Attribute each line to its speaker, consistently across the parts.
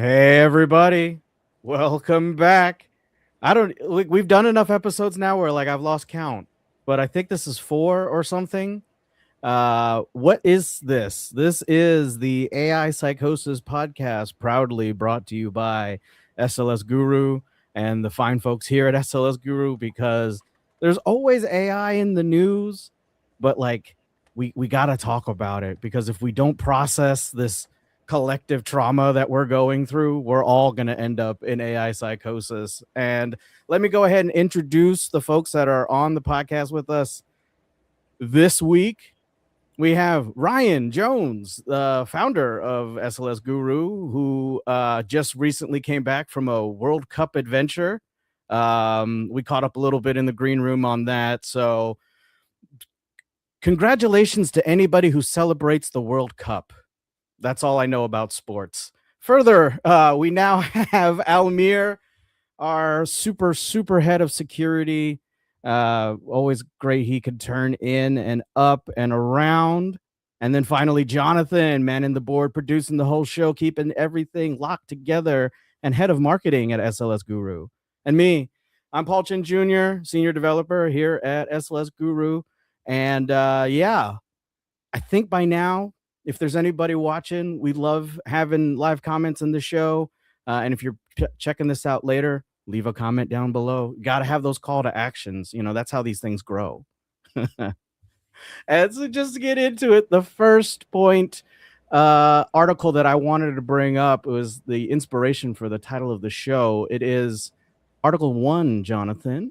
Speaker 1: Hey everybody, welcome back. We've done enough episodes now where like I've lost count, but I think this is 4 or something. What is this? This is the AI Psychosis Podcast, proudly brought to you by SLS Guru and the fine folks here at SLS Guru, because there's always AI in the news, but like we got to talk about it, because if we don't process this collective trauma that we're going through, we're all going to end up in AI psychosis. And let me go ahead and introduce the folks that are on the podcast with us this week. We have Ryan Jones, the founder of SLS Guru, who just recently came back from a World Cup adventure. We caught up a little bit in the green room on that. So congratulations to anybody who celebrates the World Cup. That's all I know about sports. Further, we now have Almir, our super head of security. Always great. He could turn in and up and around. And then finally, Jonathan, man in the board, producing the whole show, keeping everything locked together, and head of marketing at SLS Guru. And me, I'm Paul Chin Jr., senior developer here at SLS Guru. And yeah, I think by now, if there's anybody watching, we love having live comments in the show. And if you're checking this out later, leave a comment down below. Got to have those call to actions. You know, that's how these things grow. And so just to get into it, the first point article that I wanted to bring up was the inspiration for the title of the show. It is Article 1, Jonathan.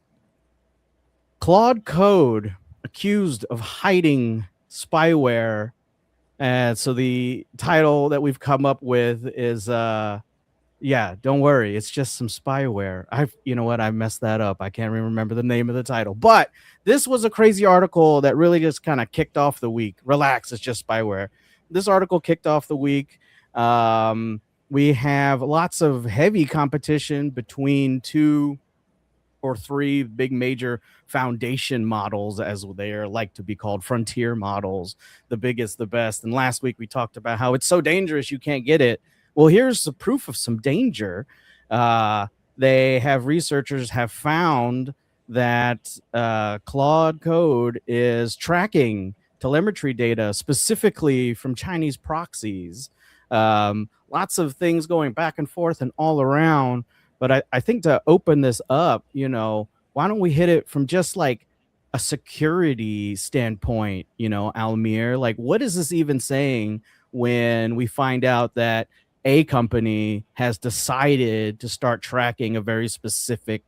Speaker 1: Claude Code accused of hiding spyware. And so the title that we've come up with is yeah, don't worry, it's just some spyware. You know what, I messed that up. I can't remember the name of the title, but this was a crazy article that really just kind of kicked off the week. Relax, it's just spyware. This article kicked off the week. We have lots of heavy competition between 2 or 3 big major foundation models, as they are like to be called, frontier models, the biggest, the best. And last week we talked about how it's so dangerous you can't get it. Well, here's the proof of some danger. Researchers have found that Claude Code is tracking telemetry data specifically from Chinese proxies. Lots of things going back and forth and all around. But I think to open this up, you know, why don't we hit it from just like a security standpoint, you know, Almir? Like, what is this even saying when we find out that a company has decided to start tracking a very specific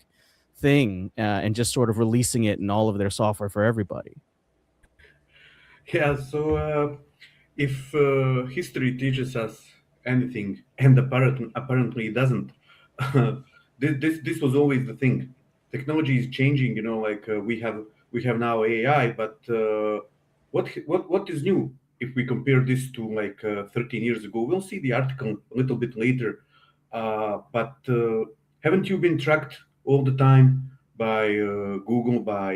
Speaker 1: thing and just sort of releasing it in all of their software for everybody?
Speaker 2: Yeah, so if history teaches us anything, and apparently it doesn't, this was always the thing. Technology is changing, like we have now AI, but what is new? If we compare this to like 13 years ago, we'll see the article a little bit later. But haven't you been tracked all the time by Google, by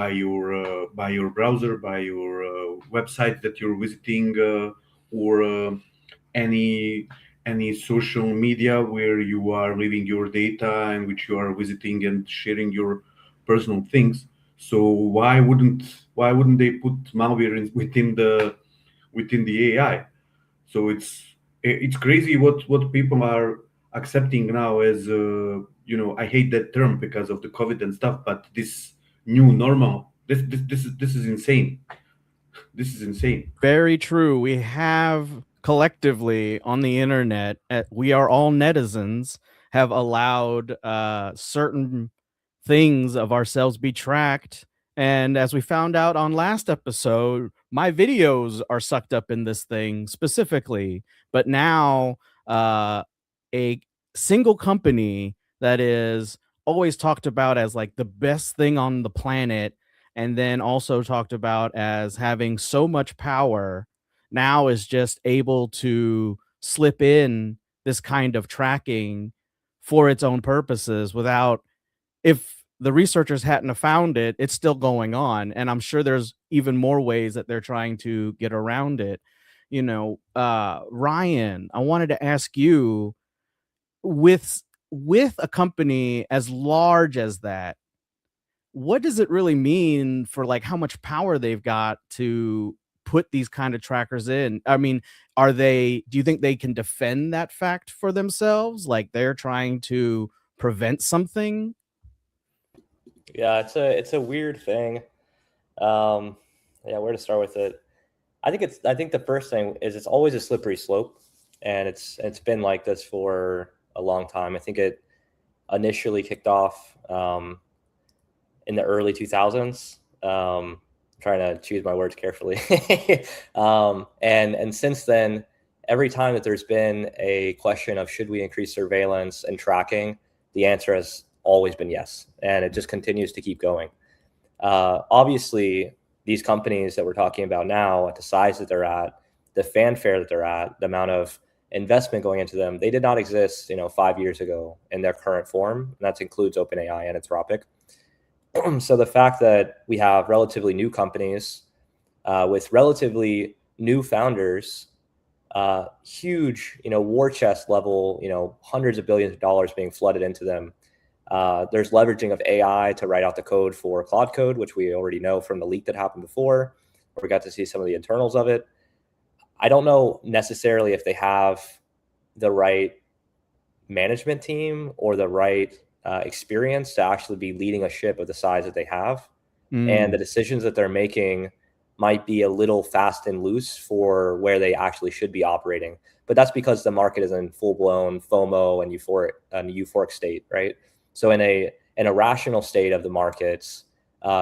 Speaker 2: your browser, by your website that you're visiting, or any any social media where you are leaving your data and which you are visiting and sharing your personal things? So why wouldn't they put malware within the AI? So it's crazy what people are accepting now as I hate that term because of the COVID and stuff, but this new normal, this is insane. This is insane.
Speaker 1: Very true. We have collectively on the internet, we are all netizens, have allowed certain things of ourselves be tracked. And as we found out on last episode, my videos are sucked up in this thing specifically. But now, a single company that is always talked about as like the best thing on the planet, and then also talked about as having so much power, now is just able to slip in this kind of tracking for its own purposes without, if the researchers hadn't have found it, it's still going on. And I'm sure there's even more ways that they're trying to get around it. Ryan, I wanted to ask you, with a company as large as that, what does it really mean for like how much power they've got to put these kind of trackers in? I mean, do you think they can defend that fact for themselves? Like they're trying to prevent something?
Speaker 3: Yeah, it's a weird thing. Um, yeah, where to start with it? I think the first thing is it's always a slippery slope, and it's been like this for a long time. I think it initially kicked off in the early 2000s. Trying to choose my words carefully. And since then, every time that there's been a question of should we increase surveillance and tracking, the answer has always been yes, and it just continues to keep going. Obviously, these companies that we're talking about now, at the size that they're at, the fanfare that they're at, the amount of investment going into them, they did not exist, 5 years ago in their current form. And that includes OpenAI and Anthropic. So the fact that we have relatively new companies with relatively new founders, huge, war chest level, hundreds of billions of dollars being flooded into them. There's leveraging of AI to write out the code for Claude Code, which we already know from the leak that happened before, where we got to see some of the internals of it. I don't know necessarily if they have the right management team or the right experience to actually be leading a ship of the size that they have. And the decisions that they're making might be a little fast and loose for where they actually should be operating. But that's because the market is in full-blown FOMO and euphoric state, right? So in a rational state of the markets,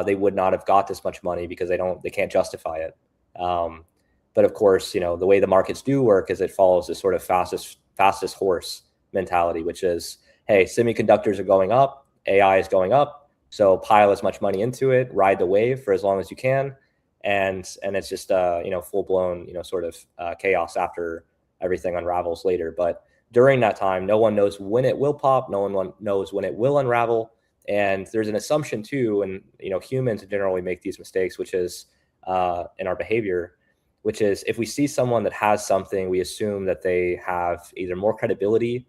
Speaker 3: they would not have got this much money because they can't justify it. But of course, the way the markets do work is it follows this sort of fastest horse mentality, which is, hey, semiconductors are going up, AI is going up, so pile as much money into it, ride the wave for as long as you can, and it's just full blown sort of chaos after everything unravels later. But during that time, no one knows when it will pop, no one knows when it will unravel, and there's an assumption too, and humans generally make these mistakes, which is in our behavior, which is if we see someone that has something, we assume that they have either more credibility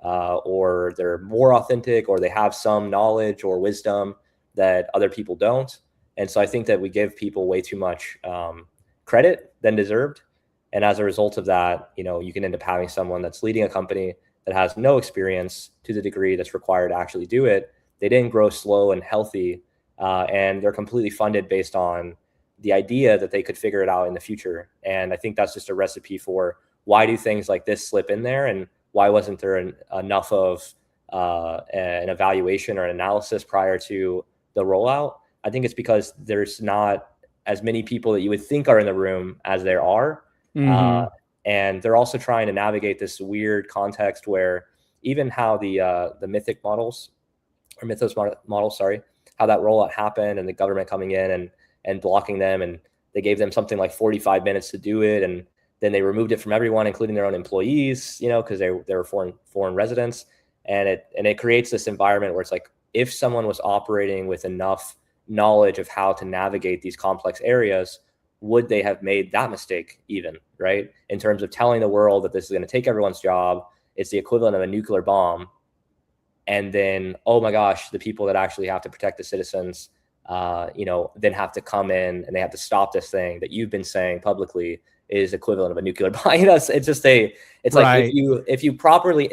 Speaker 3: or they're more authentic, or they have some knowledge or wisdom that other people don't. And so I think that we give people way too much credit than deserved. And as a result of that, you can end up having someone that's leading a company that has no experience to the degree that's required to actually do it. They didn't grow slow and healthy, and they're completely funded based on the idea that they could figure it out in the future. And I think that's just a recipe for why do things like this slip in there, and why wasn't there enough of an evaluation or an analysis prior to the rollout? I think it's because there's not as many people that you would think are in the room as there are. And they're also trying to navigate this weird context where even how the mythic models or mythos models, sorry, how that rollout happened and the government coming in and blocking them, and they gave them something like 45 minutes to do it, and then they removed it from everyone, including their own employees, because they were foreign residents, and it creates this environment where it's like if someone was operating with enough knowledge of how to navigate these complex areas, would they have made that mistake even, right? In terms of telling the world that this is going to take everyone's job, it's the equivalent of a nuclear bomb. And then, oh my gosh, the people that actually have to protect the citizens, then have to come in and they have to stop this thing that you've been saying publicly is equivalent of a nuclear bomb. It's just it's right. Like if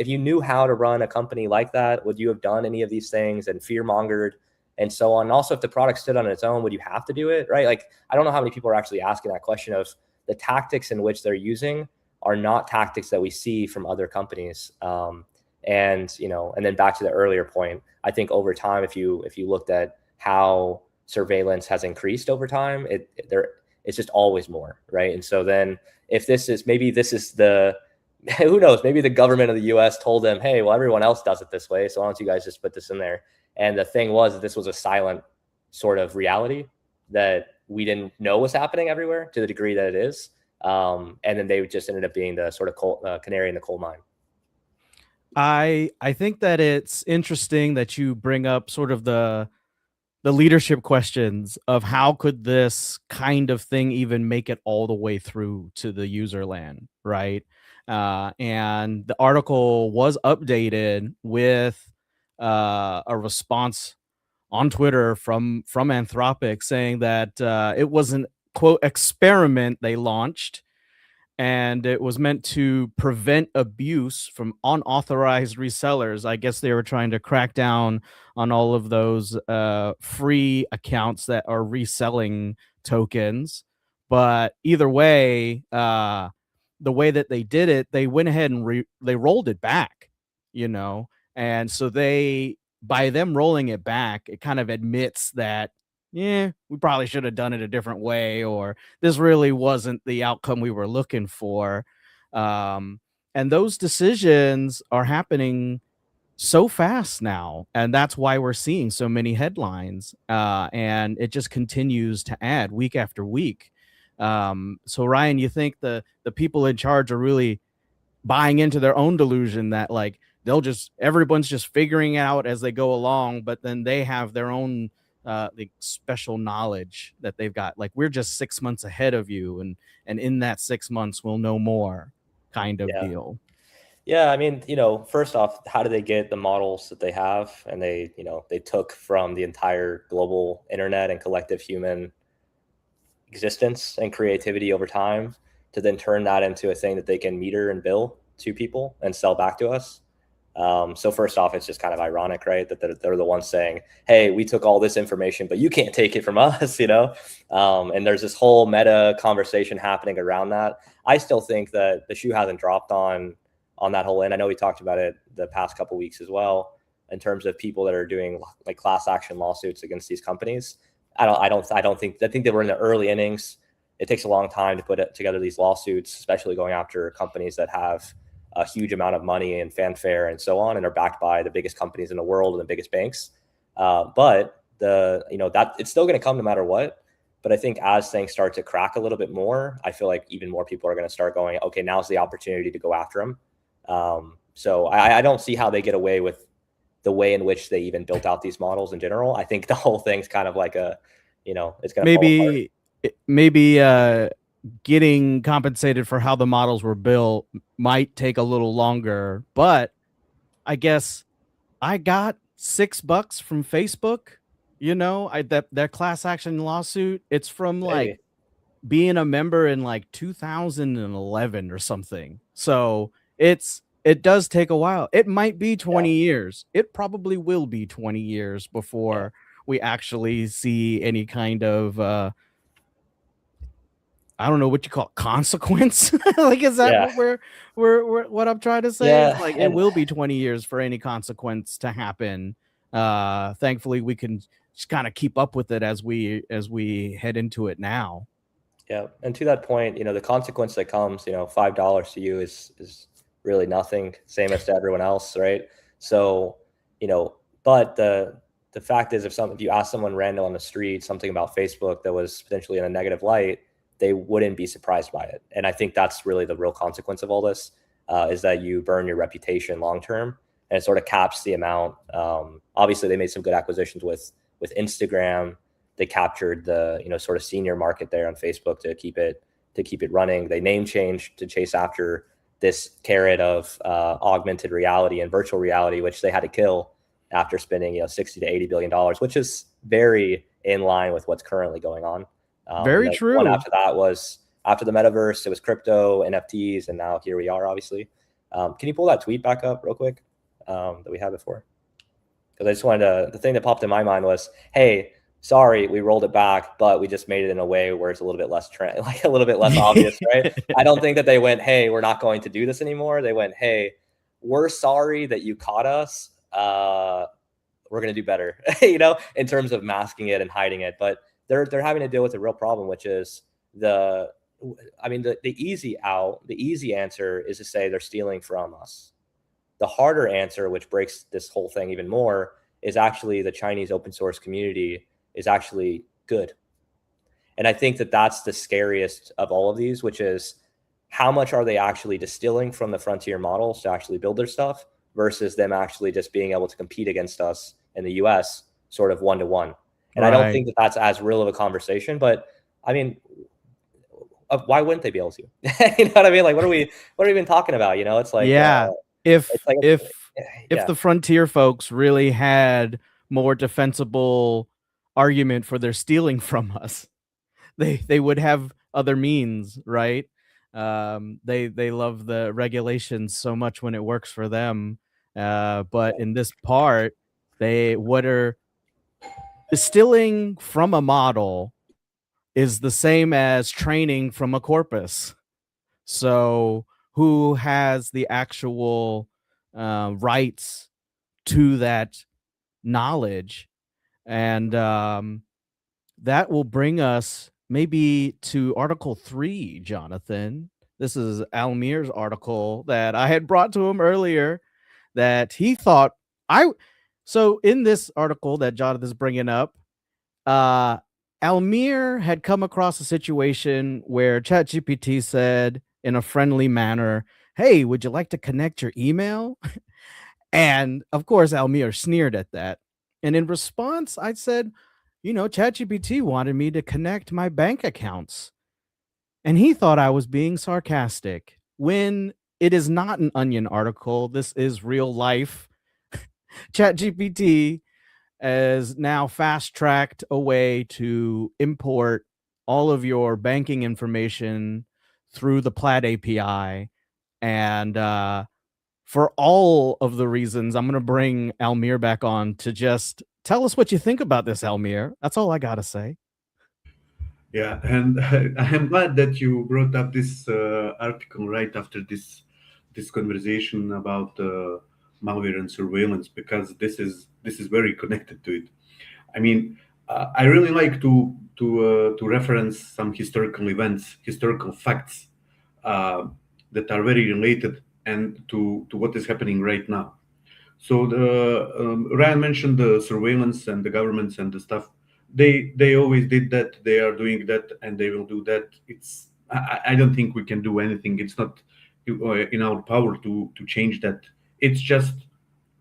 Speaker 3: you knew how to run a company like that, would you have done any of these things and fear mongered and so on? And also, if the product stood on its own, would you have to do it, right? Like, I don't know how many people are actually asking that question of the tactics in which they're using are not tactics that we see from other companies. And then back to the earlier point, I think over time, if you looked at how surveillance has increased over time, it's just always more, right? And so then if this is the who knows, maybe the government of the US told them, hey, well, everyone else does it this way, so why don't you guys just put this in there? And the thing was that this was a silent sort of reality that we didn't know was happening everywhere to the degree that it is. And then they just ended up being the sort of canary in the coal mine.
Speaker 1: I think that it's interesting that you bring up sort of the the leadership questions of how could this kind of thing even make it all the way through to the user land, right? And the article was updated with a response on Twitter from Anthropic saying that it was an quote experiment they launched, and it was meant to prevent abuse from unauthorized resellers. I guess they were trying to crack down on all of those free accounts that are reselling tokens. But either way, the way that they did it, they went ahead and they rolled it back, you know, and so they by them rolling it back, it kind of admits that yeah, we probably should have done it a different way, or this really wasn't the outcome we were looking for. Um, and those decisions are happening so fast now, and that's why we're seeing so many headlines. And it just continues to add week after week. So Ryan, you think the people in charge are really buying into their own delusion that like everyone's just figuring it out as they go along, but then they have their own like special knowledge that they've got, like we're just 6 months ahead of you, and in that 6 months we'll know more kind of deal.
Speaker 3: Yeah, I mean, first off, how do they get the models that they have? And they took from the entire global internet and collective human existence and creativity over time to then turn that into a thing that they can meter and bill to people and sell back to us. So first off, it's just kind of ironic, right? That they're the ones saying, hey, we took all this information, but you can't take it from us, and there's this whole meta conversation happening around that. I still think that the shoe hasn't dropped on that whole end. I know we talked about it the past couple of weeks as well, in terms of people that are doing like class action lawsuits against these companies. I think they were in the early innings. It takes a long time to put together these lawsuits, especially going after companies that have a huge amount of money and fanfare and so on, and are backed by the biggest companies in the world and the biggest banks. But that it's still going to come no matter what. But I think as things start to crack a little bit more, I feel like even more people are going to start going, okay, now's the opportunity to go after them. So I don't see how they get away with the way in which they even built out these models in general. I think the whole thing's kind of like it's going
Speaker 1: to maybe getting compensated for how the models were built might take a little longer, but I guess I got $6 from Facebook, that class action lawsuit. It's from like being a member in like 2011 or something. So it does take a while. It might be 20 years. It probably will be 20 years before we actually see any kind of I don't know what you call it, consequence. Like, is that what what I'm trying to say?
Speaker 3: Yeah,
Speaker 1: like it will be 20 years for any consequence to happen. Thankfully we can just kind of keep up with it as we head into it now.
Speaker 3: Yeah. And to that point, the consequence that comes, $5 to you is really nothing, same as to everyone else, right? So, but the fact is, if you ask someone random on the street something about Facebook that was potentially in a negative light, they wouldn't be surprised by it. And I think that's really the real consequence of all this, is that you burn your reputation long term, and it sort of caps the amount. Obviously, they made some good acquisitions with Instagram. They captured the sort of senior market there on Facebook to keep it running. They name changed to chase after this carrot of augmented reality and virtual reality, which they had to kill after spending $60 to $80 billion, which is very in line with what's currently going on.
Speaker 1: Very true.
Speaker 3: One after that was after the metaverse, it was crypto, NFTs, and now here we are, obviously. Can you pull that tweet back up real quick that we had before? Because I just wanted the thing that popped in my mind was, hey, sorry, we rolled it back, but we just made it in a way where it's a little bit less a little bit less obvious, right? I don't think that they went, hey, we're not going to do this anymore. They went, hey, we're sorry that you caught us. We're going to do better, in terms of masking it and hiding it. But they're having to deal with a real problem, which is the easy out, the easy answer is to say they're stealing from us. The harder answer, which breaks this whole thing even more, is actually the Chinese open source community is actually good. And I think that that's the scariest of all of these, which is how much are they actually distilling from the frontier models to actually build their stuff versus them actually just being able to compete against us in the US sort of one-to-one. And I don't
Speaker 1: Right.
Speaker 3: think that that's as real of a conversation. But I mean, why wouldn't they be able to? You know what I mean? Like, what are we even talking about? You know,
Speaker 1: Yeah. If
Speaker 3: it's like,
Speaker 1: if
Speaker 3: yeah,
Speaker 1: the frontier folks really had more defensible argument for their stealing from us, they would have other means, right? They love the regulations so much when it works for them. But in this part, they what are distilling from a model is the same as training from a corpus. So who has the actual rights to that knowledge? And that will bring us maybe to Article 3, Jonathan. This is Almir's article that I had brought to him earlier that he thought I. So in this article that Jonathan's bringing up, uh, Almir had come across a situation where ChatGPT said in a friendly manner, "Hey, would you like to connect your email?" And of course, Almir sneered at that. And in response, I said, ChatGPT wanted me to connect my bank accounts. And he thought I was being sarcastic. When it is not an Onion article, this is real life. ChatGPT has now fast tracked a way to import all of your banking information through the Plaid API. And for all of the reasons, I'm going to bring Almir back on to just tell us what you think about this, Almir. That's all I got to say.
Speaker 2: Yeah, and I am glad that you brought up this article right after this conversation about malware and surveillance, because this is very connected to it. I mean, I really like to reference some historical events, historical facts uh, that are very related and to what is happening right now. So the Ryan mentioned the surveillance and the governments and the stuff. They always did that. They are doing that, and they will do that. I don't think we can do anything. It's not in our power to change that. It's just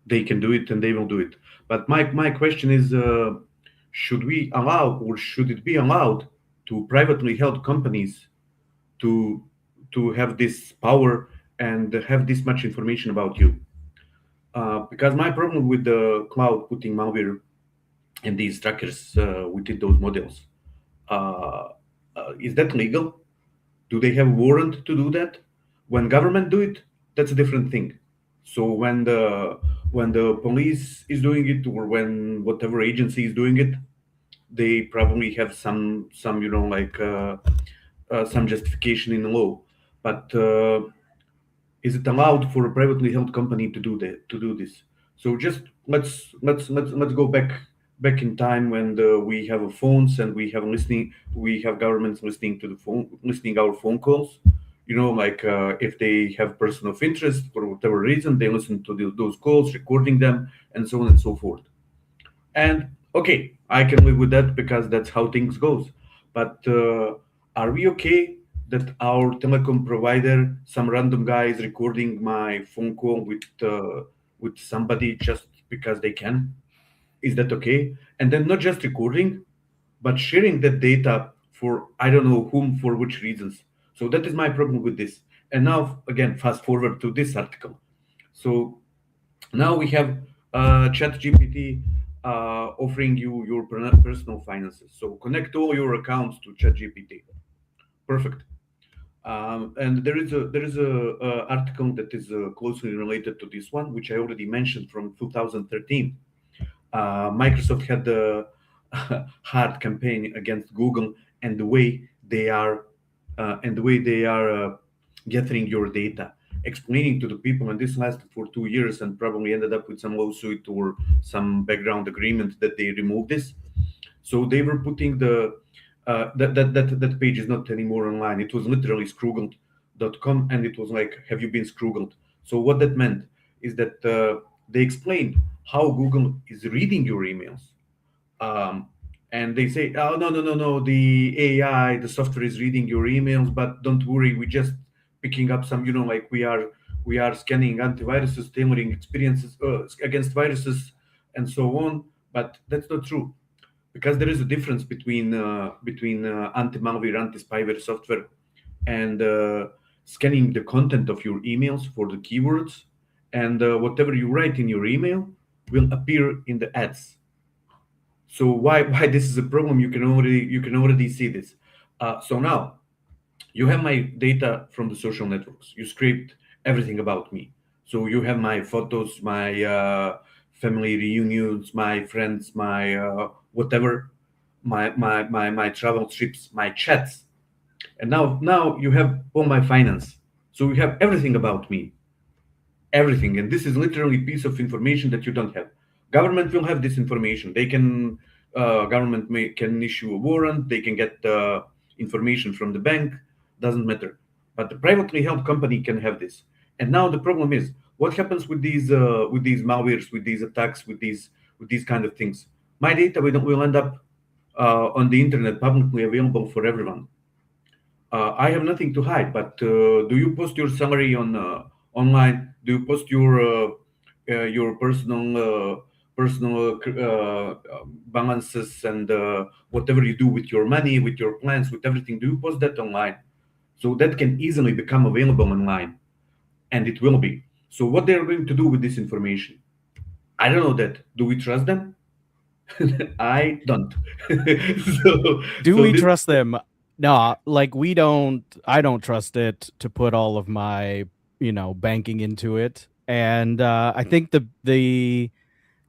Speaker 2: they can do it and they will do it. But my question is, should we allow, or should it be allowed, to privately held companies to have this power and have this much information about you? Because my problem with the cloud putting malware and these trackers within those models, uh, is that legal? Do they have warrant to do that? When government do it, that's a different thing. So when the police is doing it, or when whatever agency is doing it, they probably have some like some justification in the law. But is it allowed for a privately held company to do that, to do this? So just let's go back in time when we have phones and we have governments listening to the phone, listening our phone calls. Like if they have person of interest for whatever reason, they listen to those calls, recording them, and so on and so forth. And okay, I can live with that because that's how things goes. But are we okay that our telecom provider, some random guy, is recording my phone call with somebody just because they can? Is that okay? And then not just recording, but sharing that data for I don't know whom, for which reasons. So that is my problem with this. And now again, fast forward to this article. So now we have ChatGPT offering you your personal finances. So connect all your accounts to ChatGPT. Perfect. And there is a article that is closely related to this one, which I already mentioned, from 2013. Microsoft had the hard campaign against Google, and the way they are gathering your data, explaining to the people, and this lasted for 2 years and probably ended up with some lawsuit or some background agreement that they removed this. So they were putting that page is not anymore online. It was literally scroogled.com, and it was like, have you been scroogled? So what that meant is that they explained how Google is reading your emails. um, and they say, oh, no, no, no, no, the AI, the software is reading your emails, but don't worry, we just picking up some, like we are scanning antiviruses, tailoring experiences against viruses, and so on. But that's not true. because there is a difference between anti-malware, anti-spyware software, and scanning the content of your emails for the keywords, and whatever you write in your email will appear in the ads. So why this is a problem? You can already see this. So now you have my data from the social networks. You scraped everything about me. So you have my photos, my family reunions, my friends, my whatever, my travel trips, my chats, and now you have all my finance. So you have everything about me, everything, and this is literally piece of information that you don't have. Government will have this information. They can government can issue a warrant. They can get information from the bank. Doesn't matter. But the privately held company can have this. And now the problem is what happens with these malwares, with these attacks, with these kind of things. My data will end up on the internet, publicly available for everyone. I have nothing to hide, but do you post your salary on online? Do you post your personal balances and whatever you do with your money, with your plans, with everything? Do you post that online? So that can easily become available online, and it will be. So what they are going to do with this information? I don't know that. Do we trust them? I don't. so
Speaker 1: Do
Speaker 2: so
Speaker 1: we
Speaker 2: this
Speaker 1: trust them? No, like we don't. I don't trust it to put all of my, banking into it. And I think the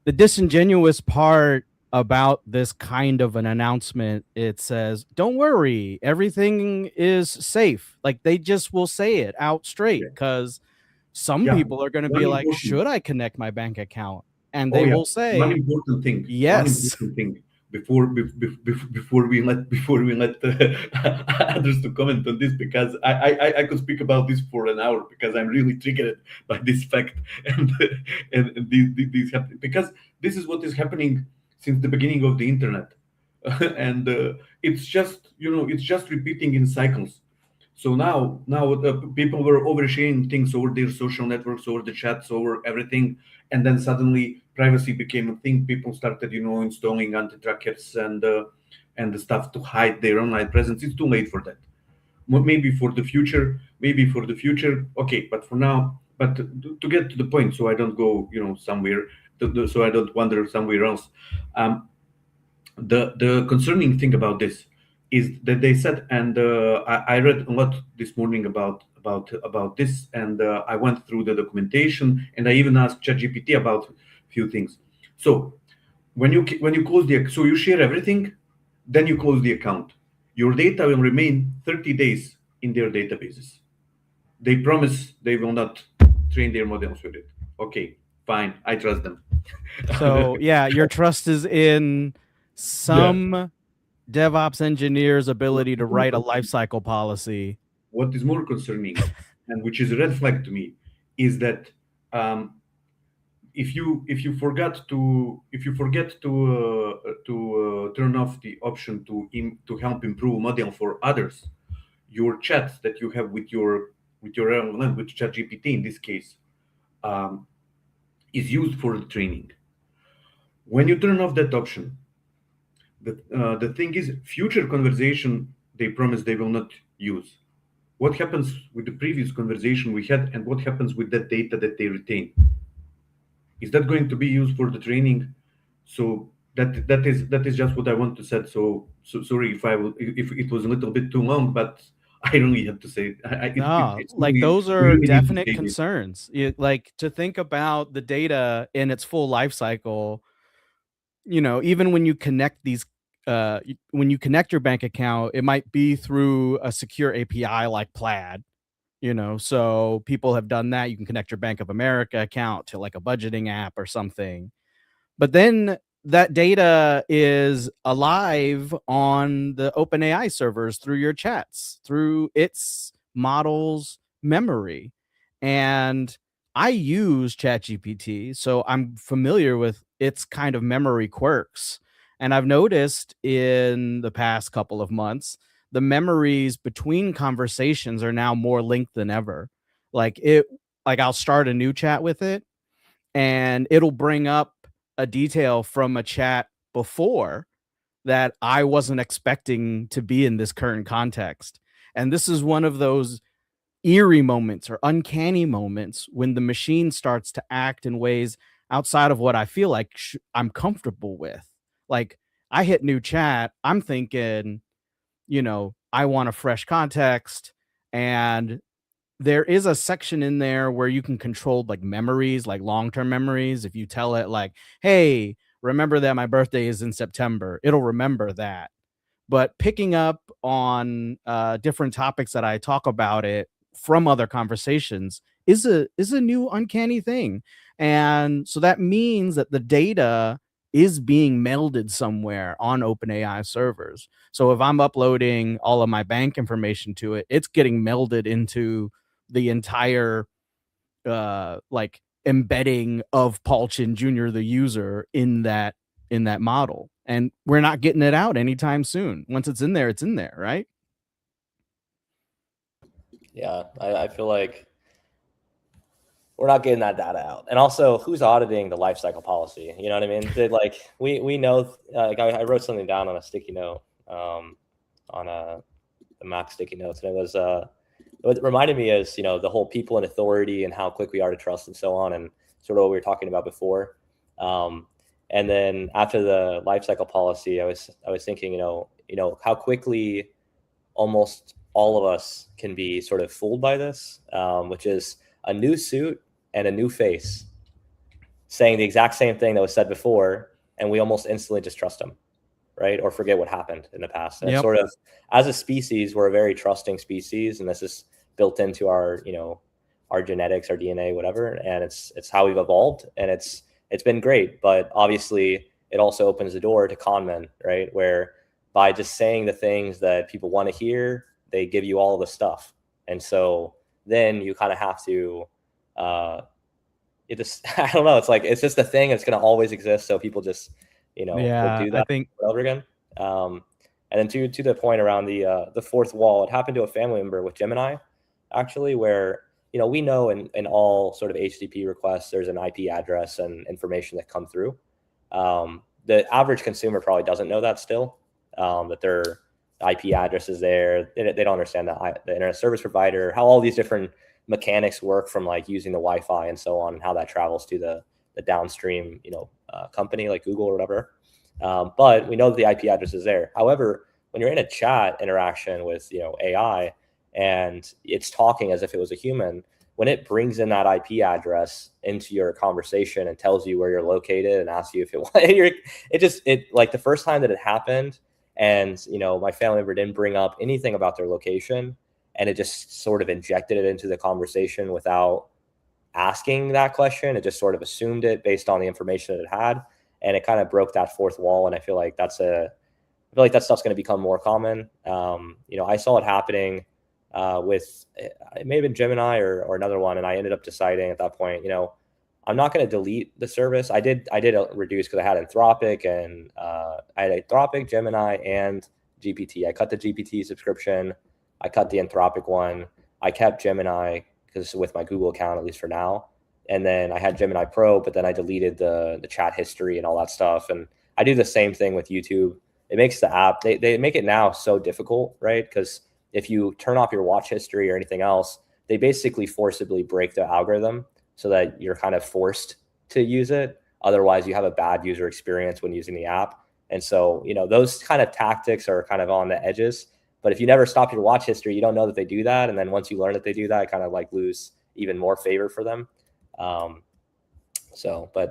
Speaker 1: disingenuous part about this kind of an announcement, it says, "Don't worry, everything is safe." Like they just will say it out straight,
Speaker 2: yeah.
Speaker 1: because some
Speaker 2: Yeah,
Speaker 1: people are going to
Speaker 2: one
Speaker 1: be like,
Speaker 2: important.
Speaker 1: "Should I connect my bank account?" And
Speaker 2: Oh
Speaker 1: they
Speaker 2: yeah,
Speaker 1: will
Speaker 2: one
Speaker 1: say,
Speaker 2: important thing. One
Speaker 1: "Yes."
Speaker 2: important thing before we let others to comment on this, because I could speak about this for an hour because I'm really triggered by this fact and and these happen because this is what is happening since the beginning of the internet, and it's just repeating in cycles. So now people were oversharing things over their social networks, over the chats, over everything, and then suddenly privacy became a thing. People started, installing anti-trackers and the stuff to hide their online presence. It's too late for that. Maybe for the future. Okay, but for now, but to get to the point, so I don't go, somewhere, so I don't wander somewhere else. Um, the concerning thing about this is that they said, and I read a lot this morning about this, and I went through the documentation, and I even asked ChatGPT about few things. So when you close so you share everything, then you close the account. Your data will remain 30 days in their databases. They promise they will not train their models with it. Okay, fine, I trust them.
Speaker 1: So yeah, your trust is in
Speaker 2: Yeah.
Speaker 1: some DevOps engineer's
Speaker 2: What
Speaker 1: ability
Speaker 2: is
Speaker 1: to
Speaker 2: more
Speaker 1: write a
Speaker 2: concerning,
Speaker 1: lifecycle policy.
Speaker 2: what is more concerning, and which is a red flag to me, is that um, if you forget to turn off the option to help improve model for others, your chats that you have with your LLM, with ChatGPT in this case, um, is used for the training. When you turn off that option, the thing is, future conversation they promise they will not use. What happens with the previous conversation we had, and what happens with that data that they retain? Is that going to be used for the training? So that is just what I want to say. So sorry if it was a little bit too long, but I really have to say it.
Speaker 1: No,
Speaker 2: It's
Speaker 1: like
Speaker 2: really,
Speaker 1: those
Speaker 2: we
Speaker 1: are
Speaker 2: really need to
Speaker 1: definite
Speaker 2: say this.
Speaker 1: concerns. Like to think about the data in its full life cycle, even when you connect when you connect your bank account, it might be through a secure API like Plaid, so people have done that. You can connect your Bank of America account to like a budgeting app or something. But then that data is alive on the OpenAI servers through your chats, through its model's memory. And I use ChatGPT, so I'm familiar with its kind of memory quirks. And I've noticed in the past couple of months, the memories between conversations are now more linked than ever. Like I'll start a new chat with it, and it'll bring up a detail from a chat before, that I wasn't expecting to be in this current context. And this is one of those eerie moments or uncanny moments when the machine starts to act in ways outside of what I feel like I'm comfortable with. Like, I hit new chat, I'm thinking, I want a fresh context. And there is a section in there where you can control like memories, like long-term memories. If you tell it like, hey, remember that my birthday is in September, it'll remember that. But picking up on different topics that I talk about it from other conversations is a new uncanny thing. And so that means that the data is being melded somewhere on OpenAI servers. So if I'm uploading all of my bank information to it, it's getting melded into the entire like embedding of Paul Chin Jr., the user, in that model. And we're not getting it out anytime soon. Once it's in there, right?
Speaker 3: Yeah, I feel like we're not getting that data out. And also, who's auditing the life cycle policy? You know what I mean? We know, like I wrote something down on a sticky note, on the Mac sticky notes, and it was what reminded me is, the whole people in authority and how quick we are to trust and so on, and sort of what we were talking about before. And then after the life cycle policy, I was thinking, how quickly almost all of us can be sort of fooled by this, which is a new suit and a new face saying the exact same thing that was said before, and we almost instantly just trust them, right? Or forget what happened in the past. And It's sort of, as a species, we're a very trusting species, and this is built into our, our genetics, our DNA, whatever. And it's how we've evolved, and it's been great. But obviously, it also opens the door to con men, right? Where by just saying the things that people want to hear, they give you all the stuff. And so then you kind of have to, it just, I don't know. It's just a thing. It's going to always exist. So people just, will do that
Speaker 1: I think
Speaker 3: over again. And then to the point around the fourth wall, it happened to a family member with Gemini, actually, where, we know in all sort of HTTP requests, there's an IP address and information that come through. The average consumer probably doesn't know that still, that their IP address is there. They don't understand the internet service provider, how all these different mechanics work, from like using the Wi-Fi and so on, and how that travels to the downstream, company like Google or whatever. But we know that the IP address is there. However, when you're in a chat interaction with, AI, and it's talking as if it was a human, when it brings in that IP address into your conversation and tells you where you're located and asks you if it like the first time that it happened, and my family member didn't bring up anything about their location, and it just sort of injected it into the conversation without asking that question. It just sort of assumed it based on the information that it had, and it kind of broke that fourth wall. And I feel like that stuff's going to become more common. I saw it happening with, it may have been Gemini or another one, and I ended up deciding at that point, I'm not going to delete the service. I did reduce, because I had Anthropic, and I had Anthropic, Gemini, and GPT. I cut the GPT subscription. I cut the Anthropic one. I kept Gemini because with my Google account, at least for now. And then I had Gemini Pro, but then I deleted the chat history and all that stuff. And I do the same thing with YouTube. It makes the app, they make it now so difficult, right? Because if you turn off your watch history or anything else, they basically forcibly break the algorithm so that you're kind of forced to use it. Otherwise, you have a bad user experience when using the app. And so, those kind of tactics are kind of on the edges. But if you never stop your watch history, you don't know that they do that. And then once you learn that they do that, I kind of like lose even more favor for them. But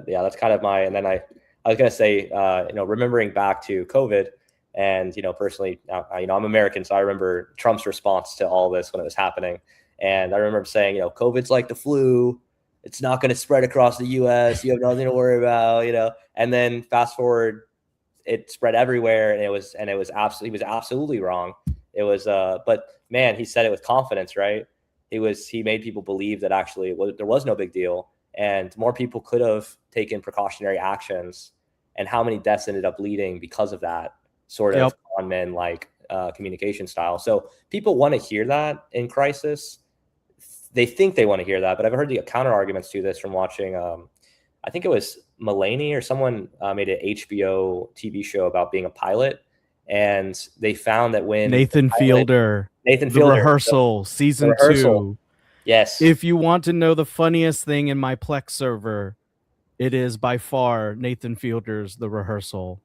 Speaker 3: yeah, that's kind of and then I was going to say, remembering back to COVID, and, personally, I'm American, so I remember Trump's response to all this when it was happening. And I remember saying, COVID's like the flu. It's not going to spread across the US. You have nothing to worry about, and then fast forward, it spread everywhere. And he was absolutely wrong. It was, but man, he said it with confidence, right? He made people believe that actually there was no big deal, and more people could have taken precautionary actions, and how many deaths ended up leading because of that sort of con men like communication style. So people want to hear that in crisis. They think they want to hear that, but I've heard the counter arguments to this from watching I think it was Mulaney or someone made an HBO TV show about being a pilot, and they found that when
Speaker 1: Nathan Fielder,
Speaker 3: Nathan
Speaker 1: The
Speaker 3: Fielder,
Speaker 1: Rehearsal,
Speaker 3: the
Speaker 1: season
Speaker 3: rehearsal,
Speaker 1: 2.
Speaker 3: yes,
Speaker 1: If you want to know the funniest thing in my Plex server, it is by far Nathan Fielder's The Rehearsal.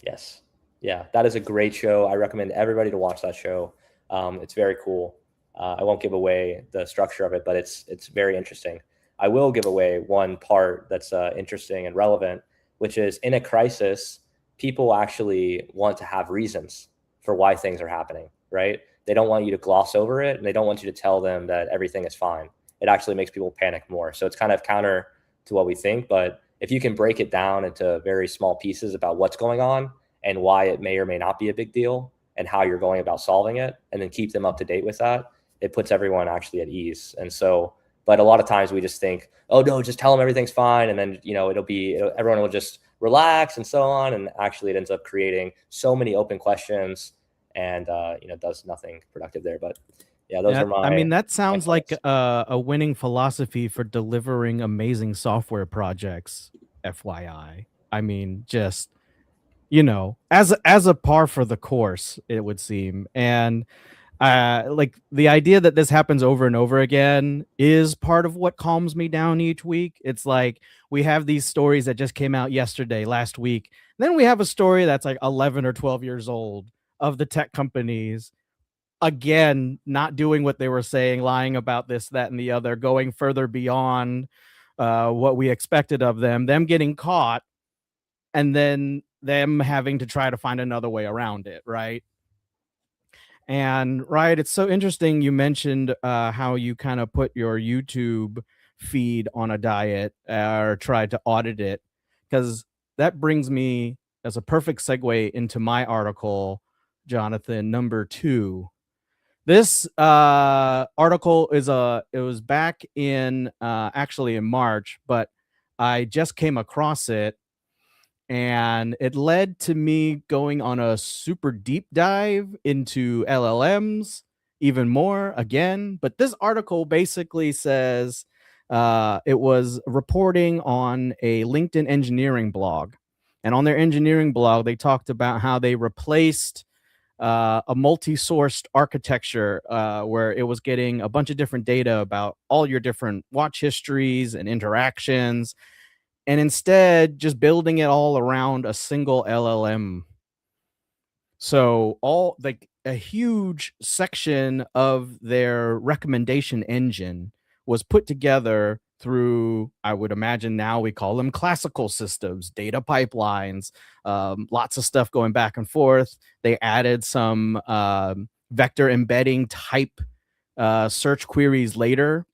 Speaker 3: yes, yeah, that is a great show. I recommend everybody to watch that show. It's very cool. I won't give away the structure of it, but it's very interesting. I will give away one part that's interesting and relevant, which is in a crisis, people actually want to have reasons for why things are happening, right? They don't want you to gloss over it, and they don't want you to tell them that everything is fine. It actually makes people panic more. So it's kind of counter to what we think, but if you can break it down into very small pieces about what's going on and why it may or may not be a big deal and how you're going about solving it, and then keep them up to date with that, it puts everyone actually at ease. And so, but a lot of times we just think, oh no, just tell them everything's fine, and then everyone will just relax and so on. And actually, it ends up creating so many open questions, and does nothing productive there. But yeah, those are my.
Speaker 1: I mean, that sounds like a winning philosophy for delivering amazing software projects. FYI, I mean, just as a par for the course, it would seem. And like the idea that this happens over and over again is part of what calms me down each week. It's like we have these stories that just came out yesterday, last week. Then we have a story that's like 11 or 12 years old of the tech companies again not doing what they were saying, lying about this, that, and the other, going further beyond what we expected of them getting caught, and then them having to try to find another way around it, right? And right, it's so interesting you mentioned how you kind of put your YouTube feed on a diet or tried to audit it, because that brings me as a perfect segue into my article, Jonathan, number 2. This article it was back in actually in March, but I just came across it, and it led to me going on a super deep dive into LLMs even more again. But this article basically says it was reporting on a LinkedIn engineering blog. And on their engineering blog, they talked about how they replaced a multi-sourced architecture where it was getting a bunch of different data about all your different watch histories and interactions, and instead just building it all around a single LLM. So all like a huge section of their recommendation engine was put together through, I would imagine now we call them classical systems, data pipelines, lots of stuff going back and forth. They added some vector embedding type search queries later,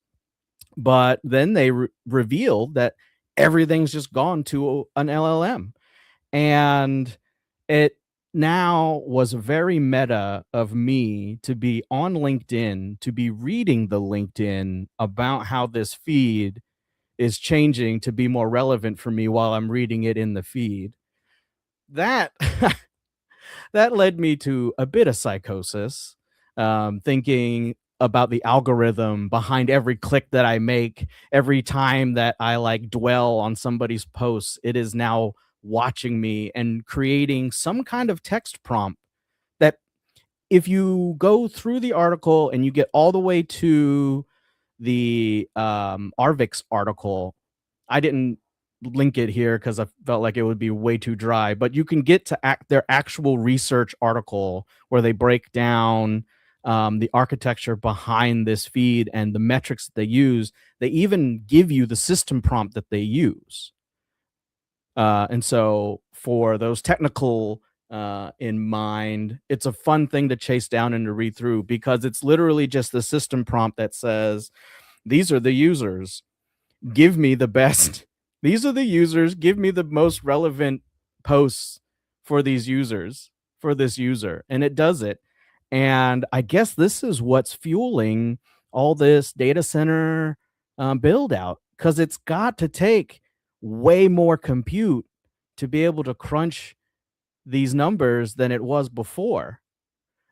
Speaker 1: but then they revealed that everything's just gone to an LLM. And it now was very meta of me to be on LinkedIn, to be reading the LinkedIn about how this feed is changing to be more relevant for me while I'm reading it in the feed. That that led me to a bit of psychosis, thinking about the algorithm behind every click that I make, every time that I like dwell on somebody's posts. It is now watching me and creating some kind of text prompt that, if you go through the article and you get all the way to the Arvix article, I didn't link it here because I felt like it would be way too dry, but you can get to their actual research article where they break down the architecture behind this feed and the metrics that they use. They even give you the system prompt that they use. And so for those technical in mind, it's a fun thing to chase down and to read through, because it's literally just the system prompt that says, these are the users, give me the best. These are the users, give me the most relevant posts for these users, for this user. And it does it. And I guess this is what's fueling all this data center build out, because it's got to take way more compute to be able to crunch these numbers than it was before.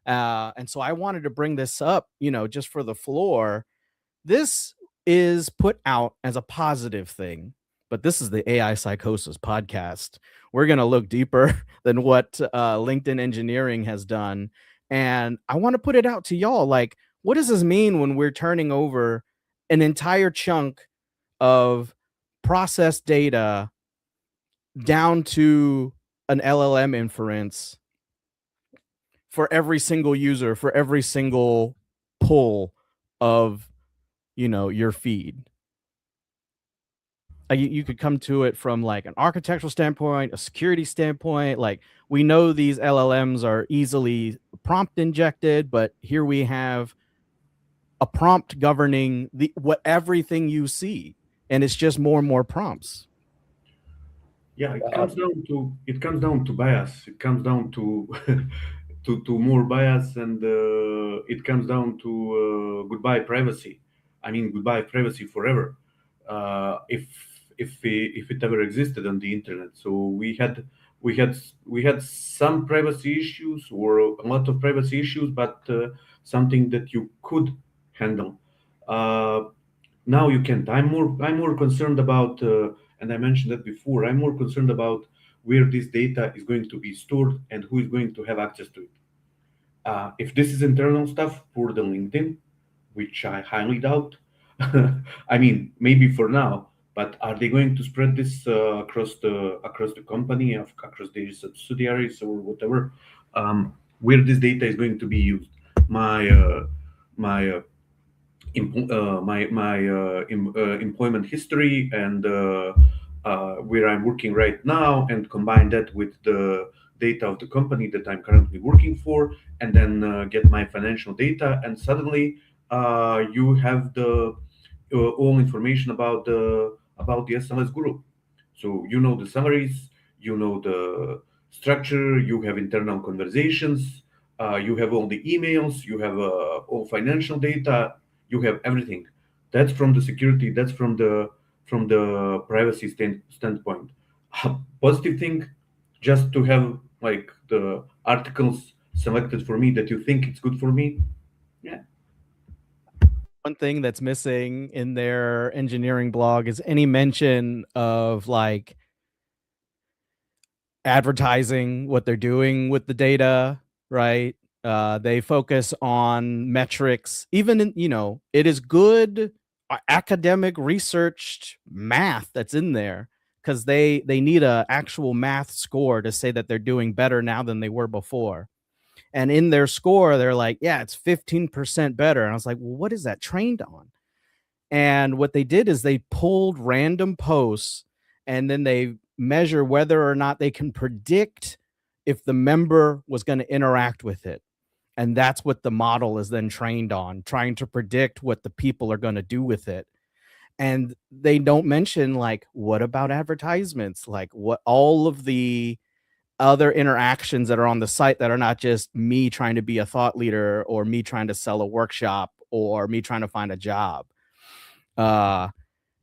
Speaker 1: And so I wanted to bring this up, just for the floor. This is put out as a positive thing, but this is the AI Psychosis podcast. We're going to look deeper than what LinkedIn engineering has done. And I want to put it out to y'all. Like, what does this mean when we're turning over an entire chunk of processed data down to an LLM inference for every single user, for every single pull of, your feed? You could come to it from like an architectural standpoint, a security standpoint. Like, we know these LLMs are easily prompt injected, but here we have a prompt governing everything you see, and it's just more and more prompts.
Speaker 2: Yeah, it comes down to bias. It comes down to to more bias, and it comes down to goodbye privacy. I mean, goodbye privacy forever. If it ever existed on the internet, so we had some privacy issues, or a lot of privacy issues, but something that you could handle. Uh, Now you can't. I'm more concerned about, and I mentioned that before. I'm more concerned about where this data is going to be stored and who is going to have access to it. If this is internal stuff for the LinkedIn, which I highly doubt, I mean, maybe for now, but are they going to spread this across the company, across their subsidiaries or whatever, where this data is going to be used? My my employment history, and where I'm working right now, and combine that with the data of the company that I'm currently working for, and then get my financial data, and suddenly you have the all information about the SMS guru. So you know the summaries, you know the structure, you have internal conversations, you have all the emails, you have all financial data, you have everything. That's from the security, that's from the privacy standpoint. Positive thing, just to have like the articles selected for me that you think it's good for me. Yeah.
Speaker 1: One thing that's missing in their engineering blog is any mention of like advertising what they're doing with the data, right? They focus on metrics. Even in, it is good academic researched math that's in there, because they need a actual math score to say that they're doing better now than they were before. And in their score, they're like, yeah, it's 15% better. And I was like, well, what is that trained on? And what they did is they pulled random posts, and then they measure whether or not they can predict if the member was going to interact with it. And that's what the model is then trained on, trying to predict what the people are going to do with it. And they don't mention, like, what about advertisements? Like, what all of the other interactions that are on the site that are not just me trying to be a thought leader, or me trying to sell a workshop, or me trying to find a job. And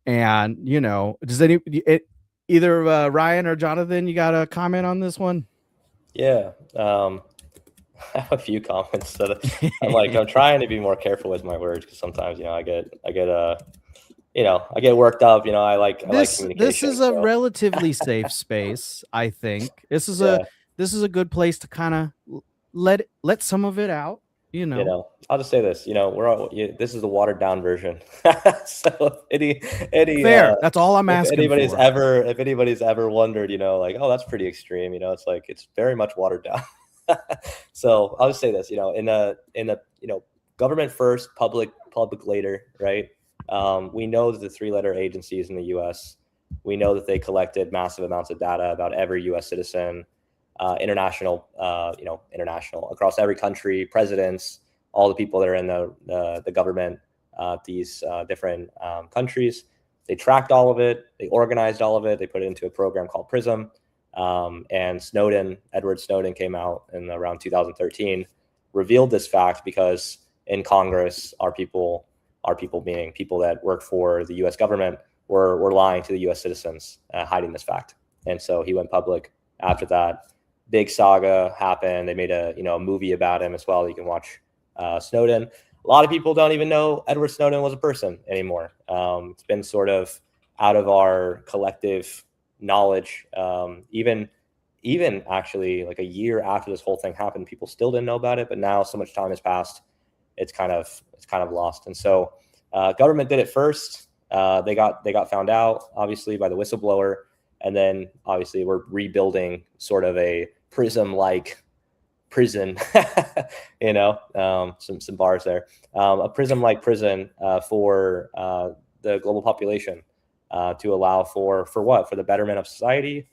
Speaker 1: does either Ryan or Jonathan, you got a comment on this one?
Speaker 3: Yeah. I have a few comments that I'm trying to be more careful with my words, because sometimes, I get worked up. I like communication.
Speaker 1: This is a relatively safe space, I think. This is a good place to kind of let some of it out.
Speaker 3: I'll just say this. This is the watered down version. So any
Speaker 1: fair. That's all I'm asking.
Speaker 3: If anybody's ever wondered, oh, that's pretty extreme. It's like, it's very much watered down. So I'll just say this. In a government first, public later, right? We know that the 3-letter agencies in the U.S., we know that they collected massive amounts of data about every U.S. citizen, international across every country, presidents, all the people that are in the government, these different countries. They tracked all of it. They organized all of it. They put it into a program called PRISM. And Edward Snowden came out in around 2013, revealed this fact because in Congress, our people being people that work for the U.S. government were lying to the U.S. citizens, hiding this fact. And so he went public after that. Big saga happened. They made a movie about him as well. You can watch Snowden. A lot of people don't even know Edward Snowden was a person anymore. It's been sort of out of our collective knowledge. Even actually like a year after this whole thing happened, people still didn't know about it. But now so much time has passed, it's kind of lost. And so government did it first. They got found out, obviously, by the whistleblower. And then obviously we're rebuilding sort of a prism-like prison, some bars there, a prism-like prison for the global population, to allow for what? For the betterment of society.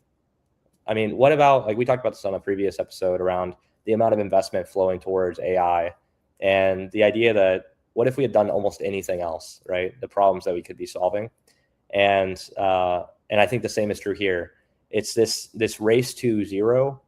Speaker 3: I mean, what about, like we talked about this on a previous episode around the amount of investment flowing towards AI and the idea that what if we had done almost anything else, right? The problems that we could be solving. And I think the same is true here. It's this race to zero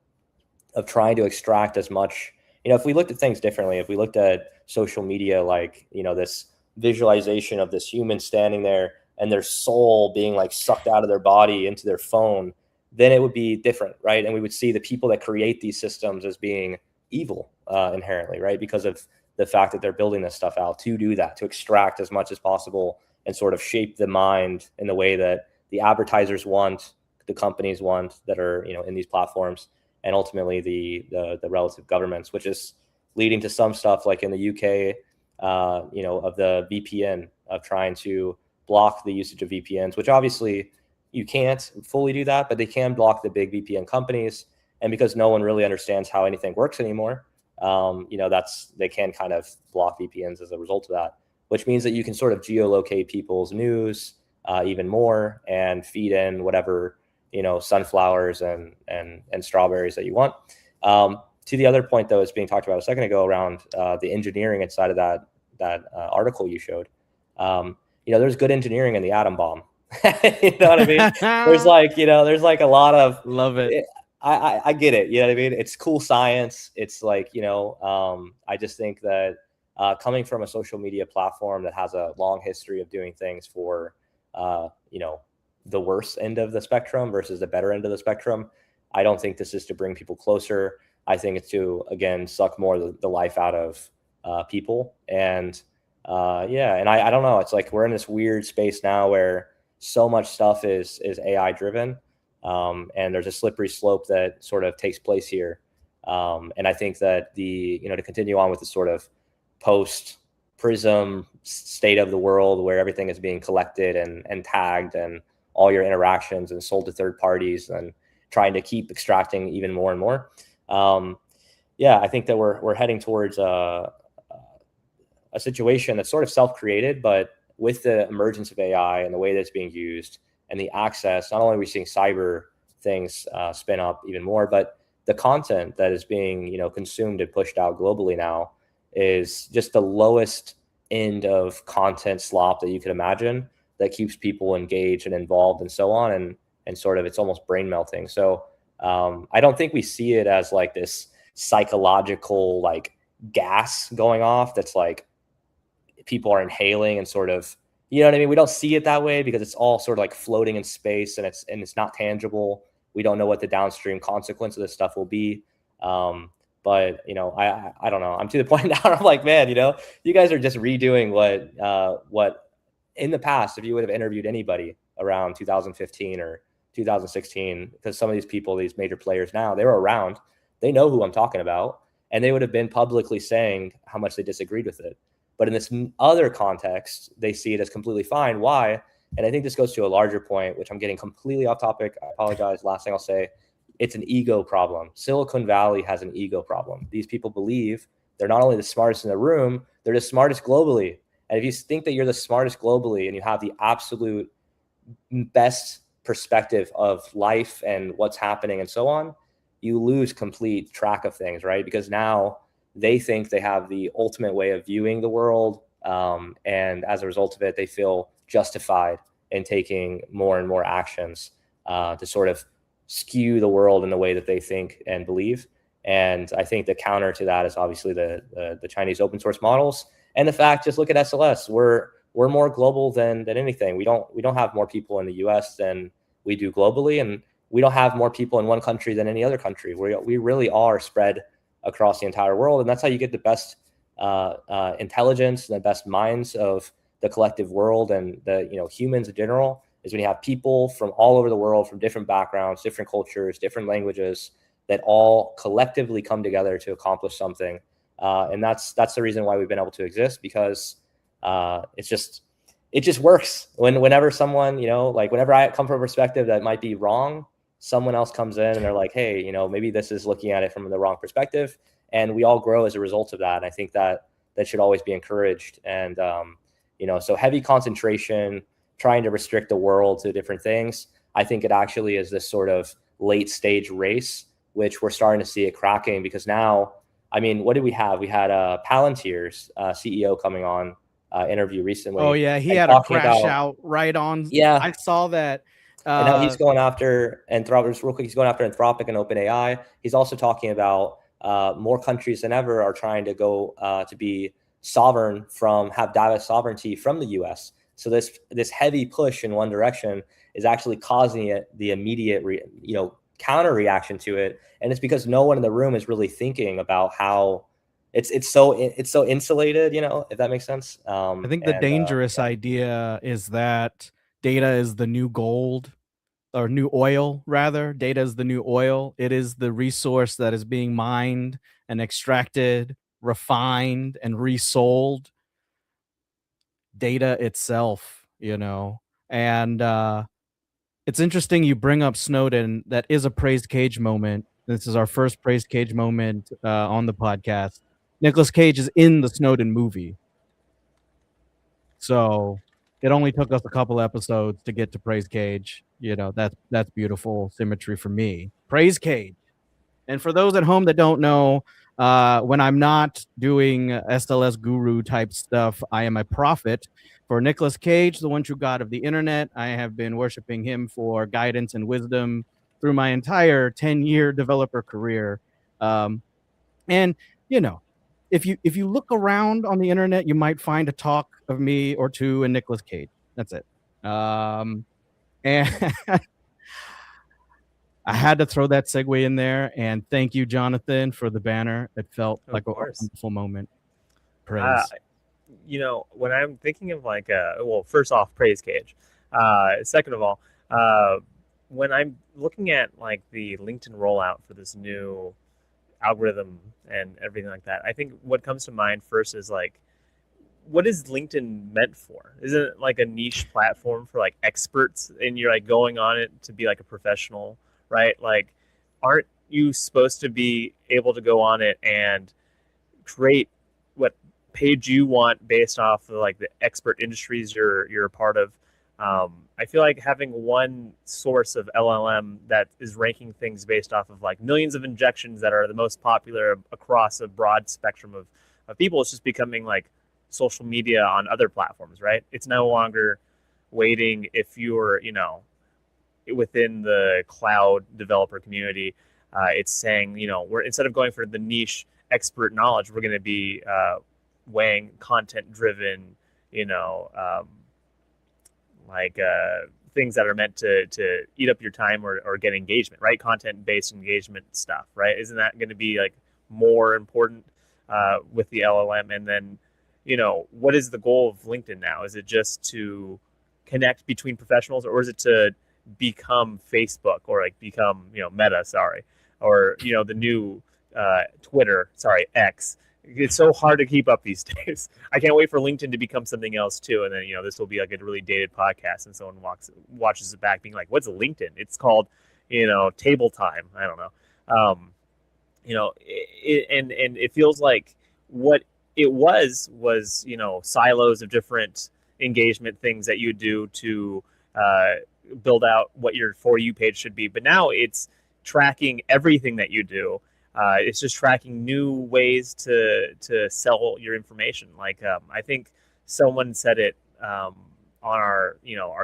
Speaker 3: of trying to extract as much, if we looked at things differently, if we looked at social media, like, this visualization of this human standing there and their soul being like sucked out of their body into their phone, then it would be different, right? And we would see the people that create these systems as being evil inherently, right? Because of the fact that they're building this stuff out to do that, to extract as much as possible and sort of shape the mind in the way that the advertisers want, the companies want that are, in these platforms, and ultimately the relative governments, which is leading to some stuff like in the UK, of the VPN, of trying to block the usage of VPNs, which obviously you can't fully do that, but they can block the big VPN companies. And because no one really understands how anything works anymore, they can kind of block VPNs as a result of that, which means that you can sort of geolocate people's news even more and feed in whatever, sunflowers and strawberries that you want. To the other point, though, is being talked about a second ago around the engineering inside of that article you showed. There's good engineering in the atom bomb. You know what I mean? There's like a lot of,
Speaker 1: love it.
Speaker 3: I get it. You know what I mean? It's cool science. It's like, I just think that coming from a social media platform that has a long history of doing things for, the worst end of the spectrum versus the better end of the spectrum, I don't think this is to bring people closer. I think it's to, again, suck more the life out of people. And and I don't know. It's like we're in this weird space now where so much stuff is AI driven. And there's a slippery slope that sort of takes place here. And I think that to continue on with the sort of post prism state of the world where everything is being collected and tagged and all your interactions and sold to third parties and trying to keep extracting even more and more. I think that we're heading towards a situation that's sort of self-created, but with the emergence of AI and the way that it's being used and the access, not only are we seeing cyber things spin up even more, but the content that is being, consumed and pushed out globally now is just the lowest end of content slop that you could imagine that keeps people engaged and involved and so on. And sort of, it's almost brain melting. So I don't think we see it as like this psychological, like gas going off that's like people are inhaling and sort of, you know what I mean? We don't see it that way because it's all sort of like floating in space and it's not tangible. We don't know what the downstream consequence of this stuff will be. But I don't know. I'm to the point now where I'm like, man, you guys are just redoing what in the past, if you would have interviewed anybody around 2015 or 2016, because some of these people, these major players now, they were around, they know who I'm talking about, and they would have been publicly saying how much they disagreed with it. But in this other context, they see it as completely fine. Why? And I think this goes to a larger point, which I'm getting completely off topic. I apologize. Last thing I'll say, it's an ego problem. Silicon Valley has an ego problem. These people believe they're not only the smartest in the room, they're the smartest globally. And if you think that you're the smartest globally and you have the absolute best perspective of life and what's happening and so on, you lose complete track of things, right? Because now they think they have the ultimate way of viewing the world. And as a result of it, they feel justified in taking more and more actions to sort of skew the world in the way that they think and believe. And I think the counter to that is obviously the Chinese open source models. And the fact, just look at SLS, we're more global than anything. We don't have more people in the US than we do globally. And we don't have more people in one country than any other country. We really are spread across the entire world. And that's how you get the best intelligence and the best minds of the collective world and the humans in general is when you have people from all over the world, from different backgrounds, different cultures, different languages, that all collectively come together to accomplish something. And that's the reason why we've been able to exist, because it just works. Whenever someone, like whenever I come from a perspective that might be wrong, someone else comes in and they're like, hey, maybe this is looking at it from the wrong perspective, and we all grow as a result of that. And I think that should always be encouraged. And so heavy concentration, trying to restrict the world to different things, I think it actually is this sort of late stage race, which we're starting to see it cracking, because now, I mean, what did we have? We had Palantir's CEO coming on interview recently.
Speaker 1: Oh yeah, he had a crash out right on.
Speaker 3: Yeah,
Speaker 1: I saw that.
Speaker 3: And now he's going after Anthropic. Real quick, he's going after Anthropic and OpenAI. He's also talking about more countries than ever are trying to go to be sovereign, have data sovereignty from the U.S. So this heavy push in one direction is actually causing the immediate counter reaction to it, and it's because no one in the room is really thinking about how it's so insulated, if that makes sense.
Speaker 1: I think the dangerous idea is that data is the new gold, or new oil rather. Data is the new oil. It is the resource that is being mined and extracted, refined, and resold. Data itself, and it's interesting you bring up Snowden. That is a praised Cage moment. This is our first praised Cage moment on the podcast. Nicolas Cage is in the Snowden movie, so it only took us a couple episodes to get to praise Cage. That's beautiful symmetry for me. Praise Cage. And for those at home that don't know, when I'm not doing SLS guru type stuff, I am a prophet for Nicolas Cage, the one true God of the internet. I have been worshiping him for guidance and wisdom through my entire 10-year developer career. And if you look around on the internet, you might find a talk of me or two and Nicolas Cage. That's it. And I had to throw that segue in there, and thank you, Jonathan, for the banner. It felt like a wonderful moment. Praise.
Speaker 4: When I'm thinking of first off, praise Cage. Second of all, when I'm looking at the LinkedIn rollout for this new algorithm and everything like that, I think what comes to mind first is what is LinkedIn meant for? Isn't it a niche platform for experts, and you're going on it to be a professional, right? Aren't you supposed to be able to go on it and create what page you want based off of the expert industries you're a part of? I feel like having one source of LLM that is ranking things based off of millions of injections that are the most popular across a broad spectrum of people, it's just becoming social media on other platforms, right? It's no longer waiting if you're, within the cloud developer community. It's saying, we're, instead of going for the niche expert knowledge, we're going to be weighing content driven, things that are meant to eat up your time or get engagement, right? Content based engagement stuff, right? Isn't that going to be more important with the LLM? And then, what is the goal of LinkedIn now? Is it just to connect between professionals, or is it to become Facebook, or become, Meta, or, the new Twitter, X? It's so hard to keep up these days. I can't wait for LinkedIn to become something else too. And then, this will be a really dated podcast, and someone watches it back being like, what's LinkedIn? It's called, Table Time. I don't know. And it feels like what it was, silos of different engagement things that you do to build out what your For You page should be. But now it's tracking everything that you do. It's just tracking new ways to sell your information. I think someone said it on our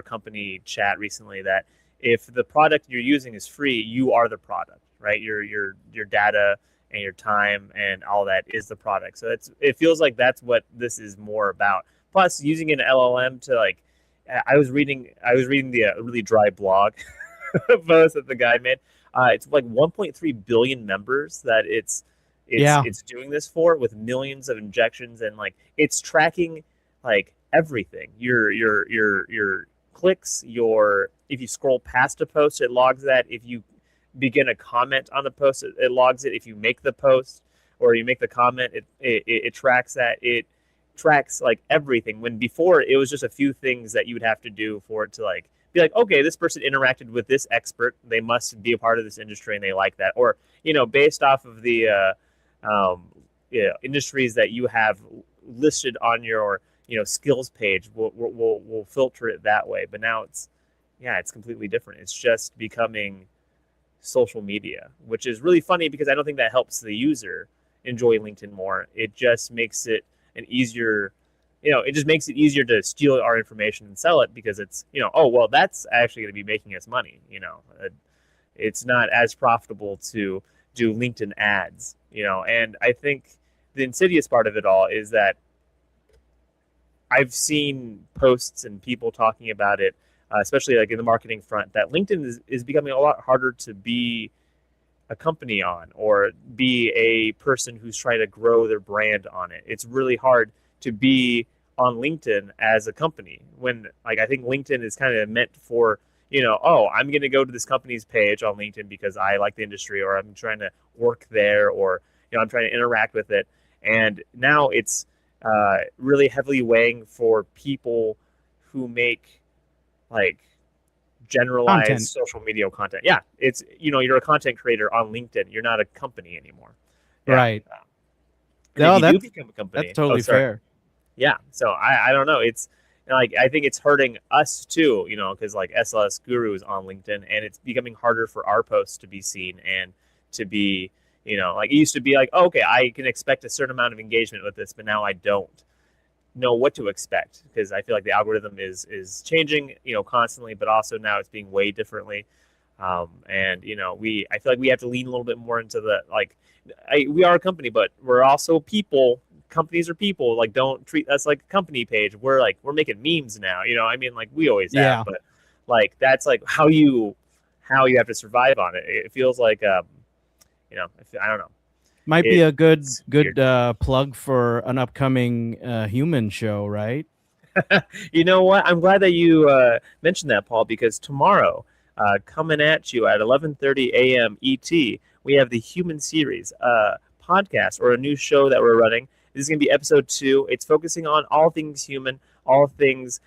Speaker 4: company chat recently, that if the product you're using is free, you are the product, right? Your data and your time and all that is the product. So it feels like that's what this is more about. Plus, using an LLM to I was reading the really dry blog post that the guy made. It's 1.3 billion members that it's doing this for, with millions of injections, and it's tracking everything, your clicks, if you scroll past a post, it logs that. If you begin a comment on the post, it logs it. If you make the post or you make the comment, it tracks that. It tracks like everything, when before it was just a few things that you would have to do for it to like be like, okay, this person interacted with this expert, they must be a part of this industry and they like that. Or, based off of the industries that you have listed on your skills page, we'll filter it that way. But now it's completely different. It's just becoming social media, which is really funny because I don't think that helps the user enjoy LinkedIn more. It just makes it it just makes it easier to steal our information and sell it, because it's, oh, well, that's actually going to be making us money. It's not as profitable to do LinkedIn ads, and I think the insidious part of it all is that I've seen posts and people talking about it, especially like in the marketing front, that LinkedIn is becoming a lot harder to be a company on, or be a person who's trying to grow their brand on it. It's really hard to be on LinkedIn as a company, when like I think LinkedIn is kind of meant for, oh, I'm going to go to this company's page on LinkedIn because I like the industry, or I'm trying to work there, or I'm trying to interact with it. And now it's really heavily weighing for people who make like generalized
Speaker 1: Content.
Speaker 4: social media content. Yeah, it's you're a content creator on LinkedIn. You're not a company anymore. Yeah.
Speaker 1: Right.
Speaker 4: And
Speaker 1: No,
Speaker 4: if you do
Speaker 1: that's
Speaker 4: become a company,
Speaker 1: that's totally
Speaker 4: sorry.
Speaker 1: fair.
Speaker 4: Yeah, so I don't know. It's like I think it's hurting us too, because like SLS Guru is on LinkedIn, and it's becoming harder for our posts to be seen and to be, like it used to be like, oh, okay, I can expect a certain amount of engagement with this, but now I don't know what to expect, because I feel like the algorithm is changing, constantly, but also now it's being weighed differently. And I feel like we have to lean a little bit more into the we are a company, but we're also people. Companies are people. Like, don't treat us like a company page. We're making memes now. Like we always have.
Speaker 1: Yeah.
Speaker 4: But like that's like how you have to survive on it. It feels like I don't know.
Speaker 1: Might be a good
Speaker 4: weird.
Speaker 1: plug for an upcoming human show, right?
Speaker 4: You know what? I'm glad that you mentioned that, Paul, because tomorrow, coming at you at 11:30 a.m. ET, we have the Human Series podcast, or a new show that we're running. This is going to be episode 2. It's focusing on all things human, all things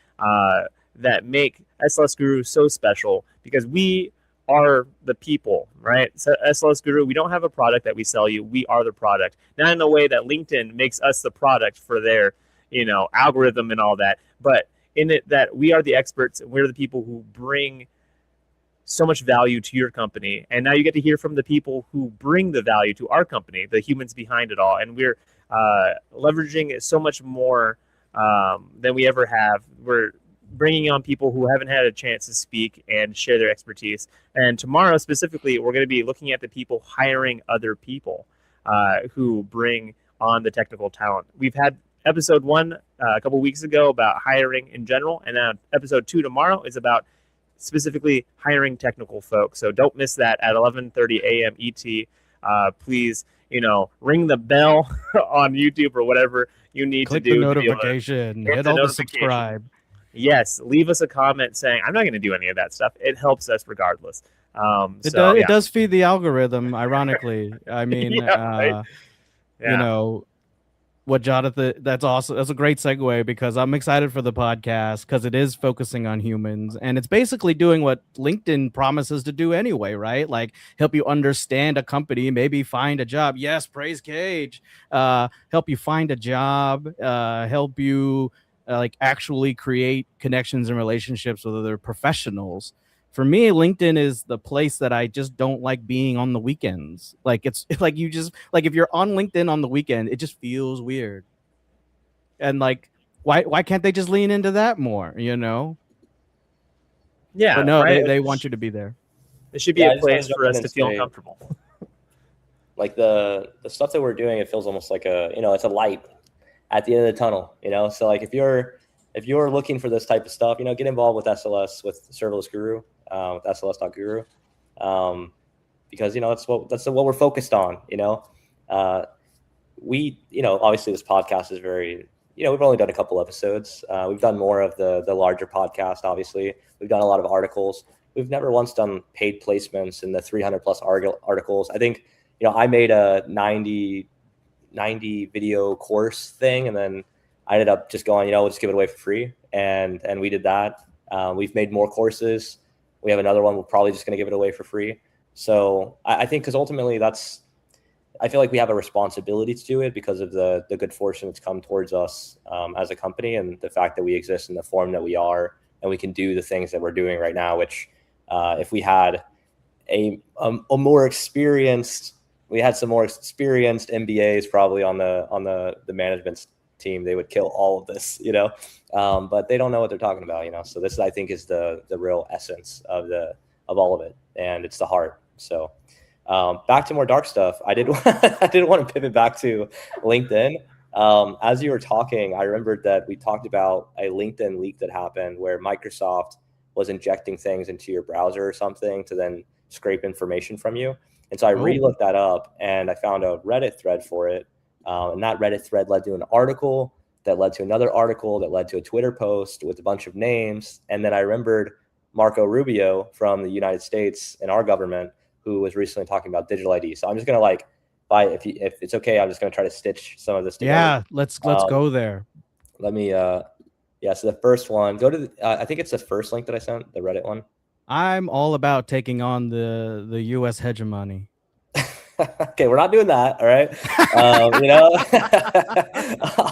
Speaker 4: that make SLS Guru so special, because we are the people, right? So SLS Guru, we don't have a product that we sell you. We are the product. Not in the way that LinkedIn makes us the product for their, algorithm and all that, but in it that we are the experts, and we're the people who bring so much value to your company. And now you get to hear from the people who bring the value to our company, the humans behind it all. And we're leveraging so much more than we ever have. We're bringing on people who haven't had a chance to speak and share their expertise. And tomorrow specifically, we're going to be looking at the people hiring other people who bring on the technical talent. We've had episode 1 a couple weeks ago about hiring in general, and now episode 2 tomorrow is about specifically hiring technical folks. So don't miss that at 11:30 a.m. ET. Please, ring the bell on YouTube or whatever you need
Speaker 1: Click
Speaker 4: to do.
Speaker 1: the notification. Hit all the subscribe.
Speaker 4: Yes, leave us a comment saying, I'm not going to do any of that stuff. It helps us regardless.
Speaker 1: It does feed the algorithm, ironically. I mean,
Speaker 4: Yeah, right?
Speaker 1: What Jonathan, that's awesome. That's a great segue, because I'm excited for the podcast, because it is focusing on humans, and it's basically doing what LinkedIn promises to do anyway, right? Like help you understand a company, maybe find a job. Yes, praise Cage. Help you find a job, help you actually create connections and relationships with other professionals. For me, LinkedIn is the place that I just don't like being on the weekends. Like it's like you just like if you're on LinkedIn on the weekend, it just feels weird. And like, why can't they just lean into that more?
Speaker 4: Yeah,
Speaker 1: But no,
Speaker 4: right.
Speaker 1: they want you to be there.
Speaker 4: It should be a place for us to feel comfortable.
Speaker 3: Like the stuff that we're doing, it feels almost like it's a light at the end of the tunnel. So like if you're looking for this type of stuff, get involved with SLS, with Serverless Guru, with SLS.guru, because that's what we're focused on. We obviously this podcast is very we've only done a couple episodes. We've done more of the larger podcast, obviously. We've done a lot of articles. We've never once done paid placements in the 300 plus articles. I think, I made a 90 video course thing, and then I ended up just going, we'll just give it away for free. And we did that. We've made more courses. We have another one. We're probably just going to give it away for free. So I think, because ultimately I feel like we have a responsibility to do it because of the good fortune that's come towards us as a company, and the fact that we exist in the form that we are, and we can do the things that we're doing right now, which if we had some more experienced MBAs probably on the management team, they would kill all of this, but they don't know what they're talking about, so this, I think, is the real essence of all of it, and it's the heart. So back to more dark stuff. I did want to pivot back to LinkedIn. As you were talking, I remembered that we talked about a LinkedIn leak that happened where Microsoft was injecting things into your browser or something to then scrape information from you. And so I re-looked that up, and I found a Reddit thread for it. And that Reddit thread led to an article that led to another article that led to a Twitter post with a bunch of names. And then I remembered Marco Rubio from the United States and our government, who was recently talking about digital ID. So I'm just gonna if it's okay, I'm just gonna try to stitch some of this together.
Speaker 1: Yeah, let's go there.
Speaker 3: Let me so the first one, go to I think it's the first link that I sent, the Reddit one.
Speaker 1: I'm all about taking on the US hegemony.
Speaker 3: Okay, we're not doing that, all right?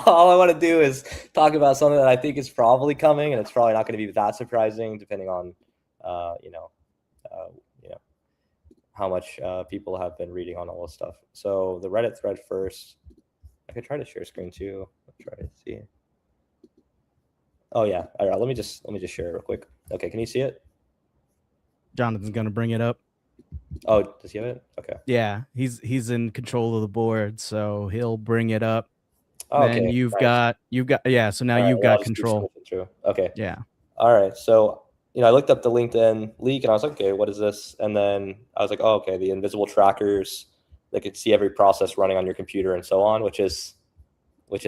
Speaker 3: All I want to do is talk about something that I think is probably coming, and it's probably not going to be that surprising, depending on how much people have been reading on all this stuff. So the Reddit thread first. I could try to share screen too. I'll try to see. Oh yeah. All right. Let me just share it real quick. Okay, can you see it?
Speaker 1: Jonathan's gonna bring it up.
Speaker 3: Oh, does he have it? Okay.
Speaker 1: Yeah, he's in control of the board, so he'll bring it up.
Speaker 3: Oh, okay.
Speaker 1: And you've got so now
Speaker 3: right,
Speaker 1: you've got control.
Speaker 3: Okay.
Speaker 1: Yeah.
Speaker 3: All right. So I looked up the LinkedIn leak, and I was like, okay, what is this? And then I was like, oh, okay, the invisible trackers, they could see every process running on your computer and so on, which is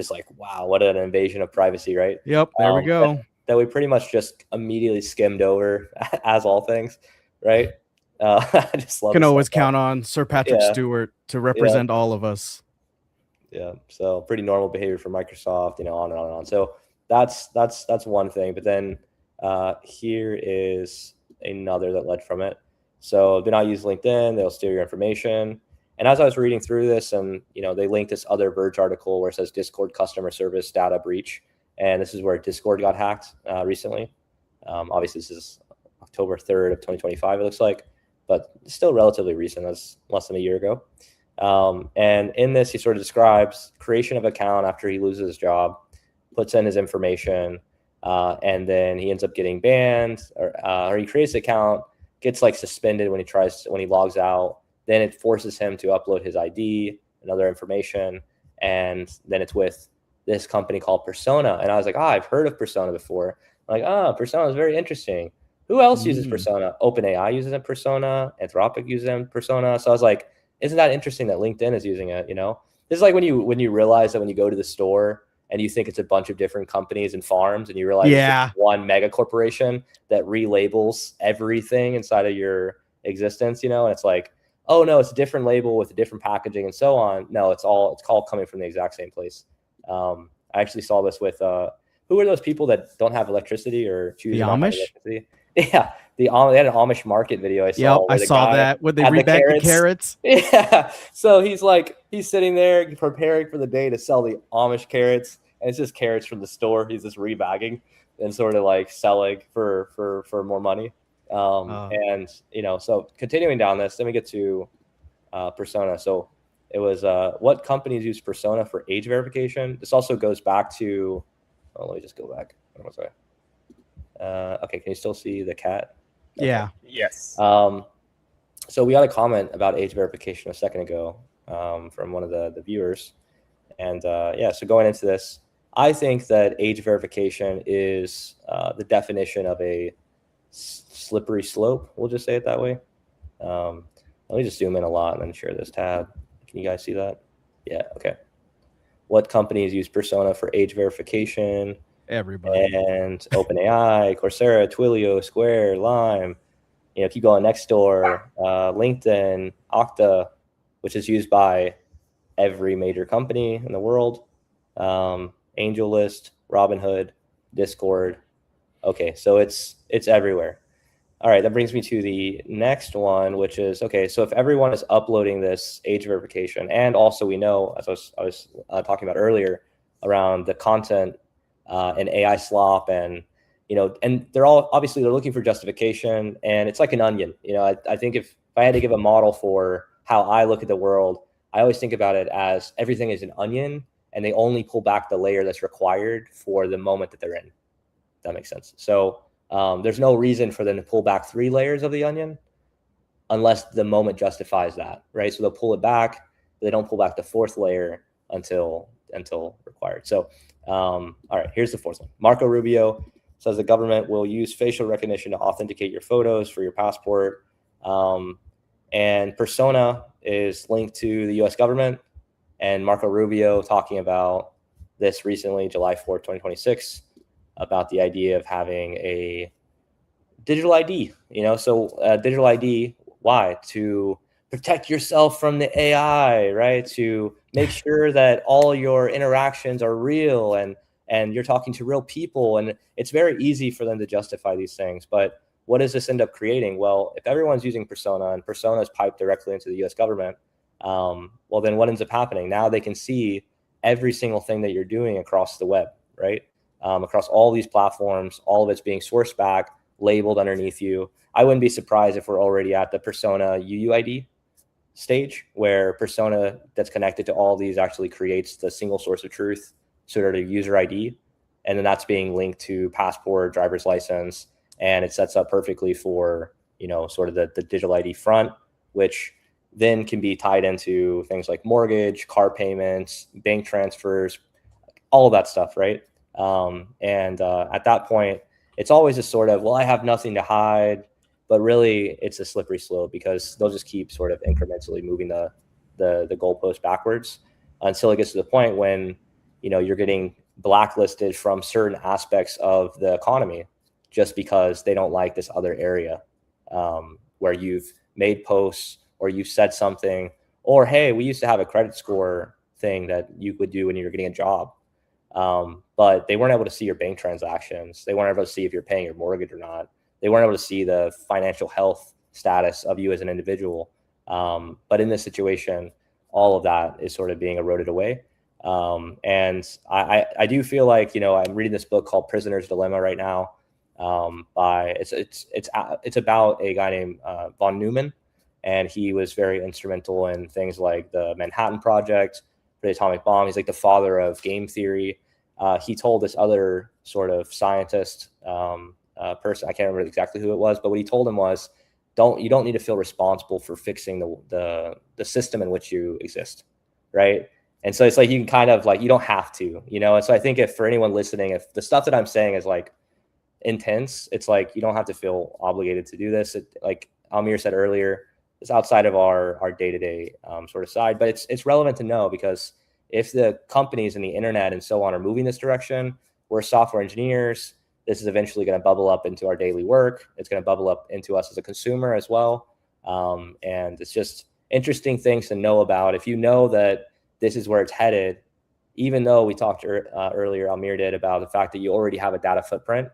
Speaker 3: like, wow, what an invasion of privacy, right?
Speaker 1: Yep. There we go.
Speaker 3: That we pretty much just immediately skimmed over, as all things, right? I just love.
Speaker 1: Can always count on Sir Patrick Stewart to represent all of us.
Speaker 3: Yeah. So pretty normal behavior for Microsoft, on and on and on. So that's one thing. But then here is another that led from it. So do not use LinkedIn. They'll steal your information. And as I was reading through this, and they linked this other Verge article where it says Discord customer service data breach, and this is where Discord got hacked recently. Obviously, this is October 3rd of 2025. It looks like, but it's still relatively recent. That's less than a year ago. And in this, he sort of describes creation of account after he loses his job, puts in his information, and then he ends up getting banned, or he creates an account, gets suspended when he logs out. Then it forces him to upload his ID and other information, and then it's with this company called Persona. And I was like, I've heard of Persona before. I'm like, Persona is very interesting. Who else uses Persona? OpenAI uses a Persona. Anthropic uses a Persona. So I was like, isn't that interesting that LinkedIn is using it? This is like when you realize that when you go to the store and you think it's a bunch of different companies and farms, and you realize it's just one mega corporation that relabels everything inside of your existence, and it's like, oh no, it's a different label with a different packaging and so on. No, it's all coming from the exact same place. I actually saw this with who are those people that don't have electricity or choose
Speaker 1: the
Speaker 3: not
Speaker 1: Amish?
Speaker 3: Electricity? Yeah, they had an Amish market video. I saw.
Speaker 1: Yep, I saw that. Would they rebag the carrots?
Speaker 3: Yeah. So he's sitting there preparing for the day to sell the Amish carrots, and it's just carrots from the store. He's just rebagging and sort of selling for more money. And so continuing down this, then we get to Persona. So it was what companies use Persona for age verification. This also goes back to. Oh, let me just go back. Where was I? Okay, can you still see the cat? Okay.
Speaker 1: Yeah.
Speaker 4: Yes.
Speaker 3: So we got a comment about age verification a second ago from one of the viewers, and so going into this, I think that age verification is the definition of a slippery slope. We'll just say it that way. Let me just zoom in a lot and then share this tab. Can you guys see that? Yeah. Okay. what companies use Persona for age verification.
Speaker 1: Everybody.
Speaker 3: And OpenAI, Coursera, Twilio, Square, Lime. If you go on Nextdoor, LinkedIn, Okta, which is used by every major company in the world, AngelList, Robinhood, Discord. Okay, so it's everywhere. All right, that brings me to the next one, which is, okay, so if everyone is uploading this age verification, and also we know, as I was talking about earlier, around the content and AI slop, and and they're all obviously they're looking for justification, and it's like an onion. I think if I had to give a model for how I look at the world, I always think about it as everything is an onion, and they only pull back the layer that's required for the moment that they're in. If that makes sense. So there's no reason for them to pull back 3 layers of the onion unless the moment justifies that, right? So they'll pull it back, but they don't pull back the 4th layer until required. So, all right, here's the 4th one. Marco Rubio says the government will use facial recognition to authenticate your photos for your passport. And Persona is linked to the US government, and Marco Rubio talking about this recently, July 4th, 2026, about the idea of having a digital ID, so digital ID, why? To protect yourself from the AI, right? To make sure that all your interactions are real and you're talking to real people. And it's very easy for them to justify these things. But what does this end up creating? Well, if everyone's using Persona and Persona is piped directly into the US government, well, then what ends up happening? Now they can see every single thing that you're doing across the web, right? Across all these platforms, all of it's being sourced back, labeled underneath you. I wouldn't be surprised if we're already at the Persona UUID stage, where Persona that's connected to all these actually creates the single source of truth, sort of user ID, and then that's being linked to passport, driver's license, and it sets up perfectly for sort of the digital ID front, which then can be tied into things like mortgage, car payments, bank transfers, all of that stuff, right? At that point, it's always a sort of, well, I have nothing to hide, but really it's a slippery slope because they'll just keep sort of incrementally moving the goalpost backwards until it gets to the point when, you're getting blacklisted from certain aspects of the economy just because they don't like this other area where you've made posts or you've said something, or, hey, we used to have a credit score thing that you would do when you were getting a job. But they weren't able to see your bank transactions. They weren't able to see if you're paying your mortgage or not. They weren't able to see the financial health status of you as an individual. But in this situation, all of that is sort of being eroded away. And I do feel like, I'm reading this book called Prisoner's Dilemma right now. It's about a guy named von Neumann, and he was very instrumental in things like the Manhattan Project, the atomic bomb. He's like the father of game theory. He told this other sort of scientist person, I can't remember exactly who it was, but what he told him was, you don't need to feel responsible for fixing the system in which you exist, right? And so it's like you can kind of like, you don't have to, And so I think if for anyone listening, if the stuff that I'm saying is like intense, it's like you don't have to feel obligated to do this. Like Amir said earlier, it's outside of our day-to-day sort of side, but it's relevant to know, because if the companies and the internet and so on are moving this direction, we're software engineers. This is eventually going to bubble up into our daily work. It's going to bubble up into us as a consumer as well. And it's just interesting things to know about. If you know that this is where it's headed, even though we talked earlier, Amir did, about the fact that you already have a data footprint,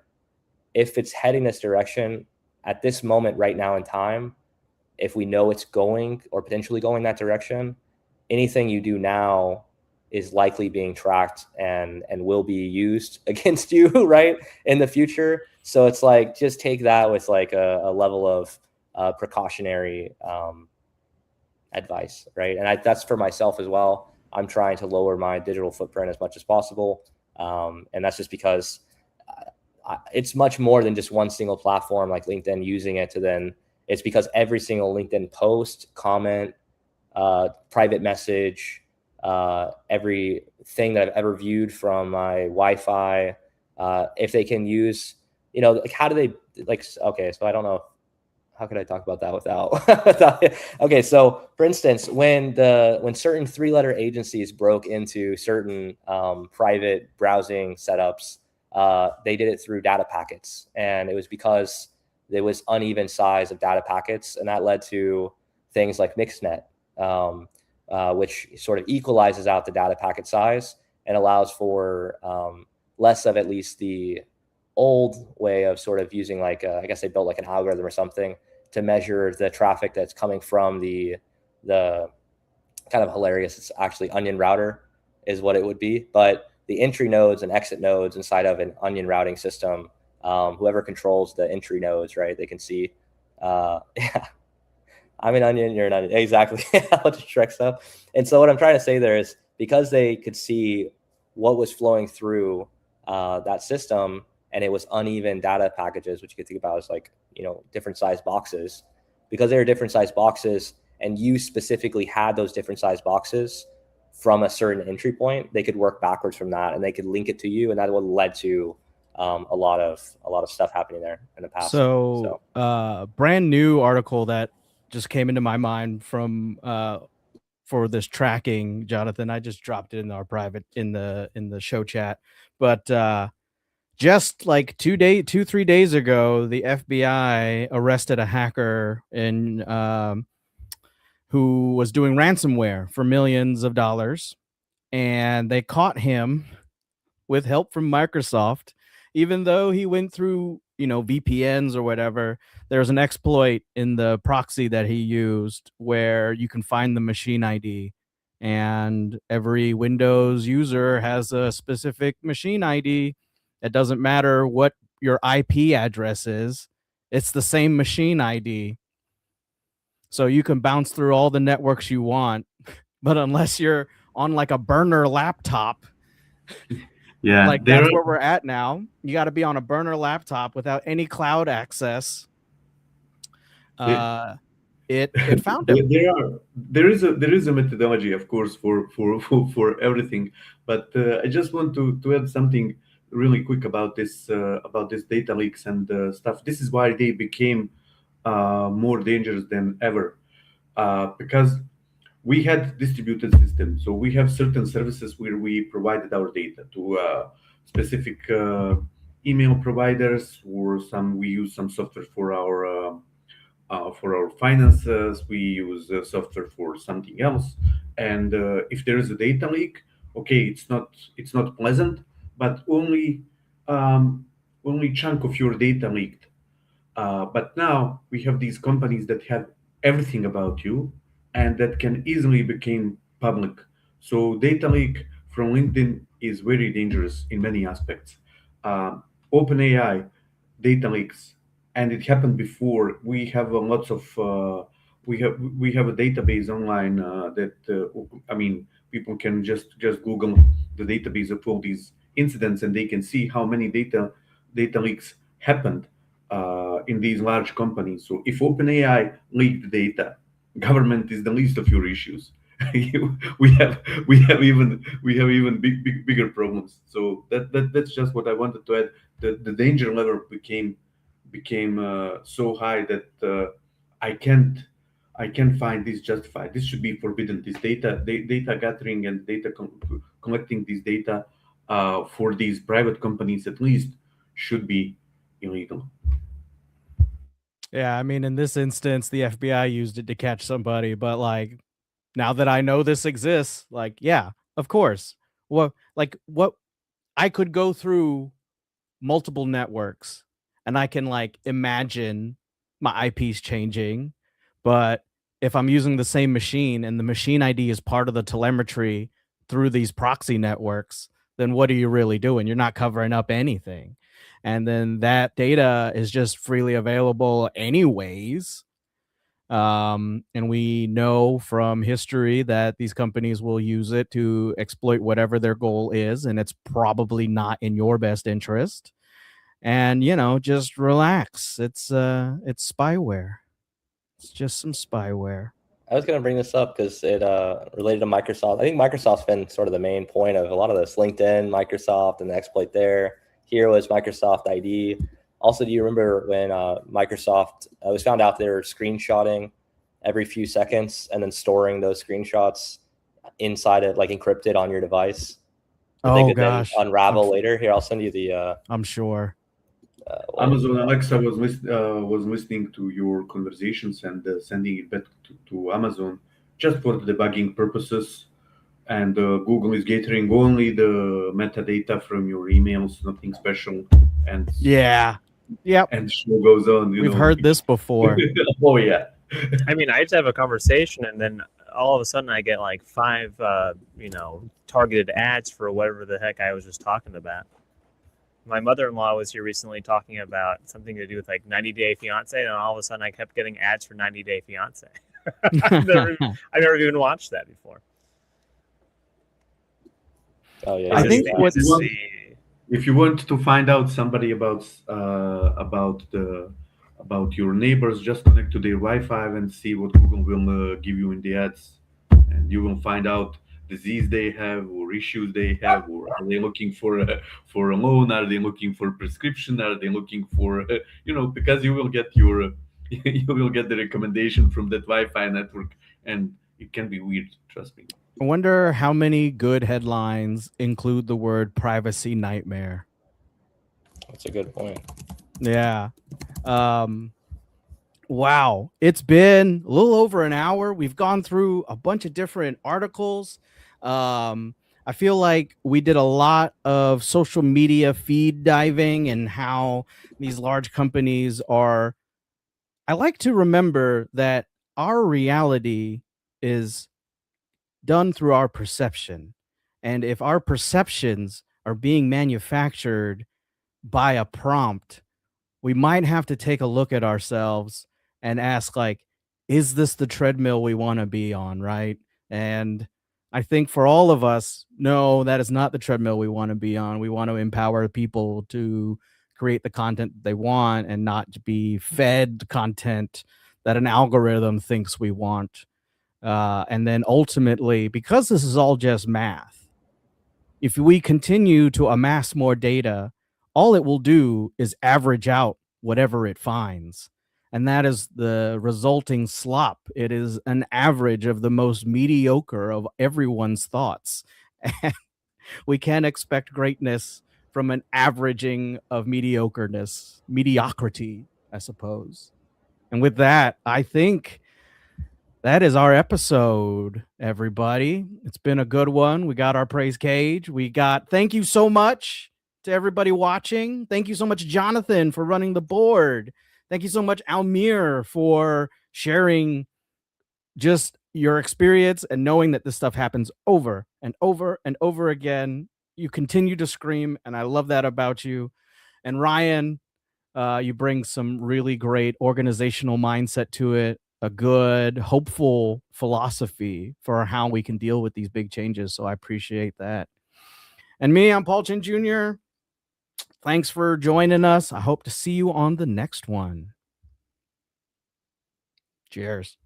Speaker 3: if it's heading this direction at this moment right now in time, if we know it's going or potentially going that direction, anything you do now is likely being tracked and will be used against you, right, in the future. So it's like, just take that with like a level of precautionary advice, right? And that's for myself as well. I'm trying to lower my digital footprint as much as possible. And that's just because it's much more than just one single platform like LinkedIn using it to then, it's because every single LinkedIn post, comment, private message, everything that I've ever viewed from my Wi-Fi, if they can use, like, how do they, like, okay, so I don't know how could I talk about that without okay, so for instance, when certain 3-letter agencies broke into certain private browsing setups, they did it through data packets, and it was because there was uneven size of data packets, and that led to things like mixednet, which sort of equalizes out the data packet size and allows for less of at least the old way of sort of using I guess they built like an algorithm or something to measure the traffic that's coming from the kind of hilarious, it's actually onion router is what it would be. But the entry nodes and exit nodes inside of an onion routing system, whoever controls the entry nodes, right, they can see, yeah, I'm an onion, you're an onion. Exactly. A bunch of Shrek stuff. And so what I'm trying to say there is because they could see what was flowing through that system, and it was uneven data packages, which you could think about as like, different size boxes. Because they were different size boxes and you specifically had those different size boxes from a certain entry point, they could work backwards from that and they could link it to you. And that would led to a lot of stuff happening there in the past.
Speaker 1: So brand new article that just came into my mind from for this tracking, Jonathan. I just dropped it in our private in the show chat, but just like 3 days ago, the FBI arrested a hacker who was doing ransomware for millions of dollars, and they caught him with help from Microsoft. Even though he went through, VPNs or whatever, there's an exploit in the proxy that he used where you can find the machine ID, and every Windows user has a specific machine ID. It doesn't matter what your IP address is. It's the same machine ID. So you can bounce through all the networks you want, but unless you're on like a burner laptop,
Speaker 2: yeah,
Speaker 1: like that's where we're at now. You got to be on a burner laptop without any cloud access. It found him.
Speaker 2: There is a methodology, of course, for everything, but I just want to add something really quick about this data leaks and stuff. This is why they became more dangerous than ever, because we had distributed systems. So we have certain services where we provided our data to specific email providers, or we use some software for our finances. We use software for something else. And if there is a data leak, okay, it's not pleasant, but only chunk of your data leaked. But now we have these companies that have everything about you and that can easily become public. So data leak from LinkedIn is very dangerous in many aspects. OpenAI data leaks, and it happened before. We have lots of we have a database online people can just Google the database of all these incidents, and they can see how many data leaks happened in these large companies. So if OpenAI leaked data, government is the least of your issues. we have even bigger problems. So that's just what I wanted to add. The danger level became so high that I can't find this justified. This should be forbidden. This data gathering and collecting this data for these private companies at least should be illegal.
Speaker 1: Yeah, I mean, in this instance, the FBI used it to catch somebody, but like now that I know this exists, like, yeah, of course. What I could go through multiple networks and I can like imagine my IPs changing, but if I'm using the same machine and the machine ID is part of the telemetry through these proxy networks, then what are you really doing? You're not covering up anything. And then that data is just freely available anyways. And we know from history that these companies will use it to exploit whatever their goal is, and it's probably not in your best interest. And just relax. It's spyware. It's just some spyware.
Speaker 3: I was going to bring this up because it related to Microsoft. I think Microsoft's been sort of the main point of a lot of this. LinkedIn, Microsoft, and the exploit there. Here was Microsoft ID Also, do you remember when Microsoft it was found out they were screenshotting every few seconds and then storing those screenshots inside of like encrypted on your device that they could then unravel later? Here, I'll send you the.
Speaker 1: I'm sure.
Speaker 2: Amazon Alexa was listening to your conversations and sending it back to Amazon just for debugging purposes. And Google is gathering only the metadata from your emails, nothing special. And
Speaker 1: yeah, yep.
Speaker 2: And show goes on.
Speaker 1: We've heard this before.
Speaker 2: Oh yeah.
Speaker 4: I mean, I just have a conversation, and then all of a sudden I get like 5, targeted ads for whatever the heck I was just talking about. My mother-in-law was here recently talking about something to do with like 90 Day Fiance, and all of a sudden I kept getting ads for 90 Day Fiance. I've never even watched that before.
Speaker 3: Oh yeah.
Speaker 1: I think
Speaker 2: if you want to find out somebody about your neighbors, just connect to their Wi-Fi and see what Google will give you in the ads, and you will find out disease they have or issues they have, or are they looking for a loan? Are they looking for prescription? Are they looking for because you will get the recommendation from that Wi-Fi network, and it can be weird. Trust me.
Speaker 1: I wonder how many good headlines include the word privacy nightmare.
Speaker 3: That's a good point.
Speaker 1: Yeah. Wow. It's been a little over an hour. We've gone through a bunch of different articles. I feel like we did a lot of social media feed diving and how these large companies are. I like to remember that our reality is done through our perception. And if our perceptions are being manufactured by a prompt, we might have to take a look at ourselves and ask, like, is this the treadmill we want to be on, right? And I think for all of us, no, that is not the treadmill we want to be on. We want to empower people to create the content they want and not be fed content that an algorithm thinks we want. And then ultimately, because this is all just math, if we continue to amass more data, all it will do is average out whatever it finds. And that is the resulting slop. It is an average of the most mediocre of everyone's thoughts. And we can't expect greatness from an averaging of mediocrity, I suppose. And with that, I think that is our episode, everybody. It's been a good one. We got our praise cage. Thank you so much to everybody watching. Thank you so much, Jonathan, for running the board. Thank you so much, Almir, for sharing just your experience and knowing that this stuff happens over and over and over again. You continue to scream, and I love that about you. And Ryan, you bring some really great organizational mindset to it, a good, hopeful philosophy for how we can deal with these big changes. So I appreciate that. And me, I'm Paul Chin Jr. Thanks for joining us. I hope to see you on the next one. Cheers.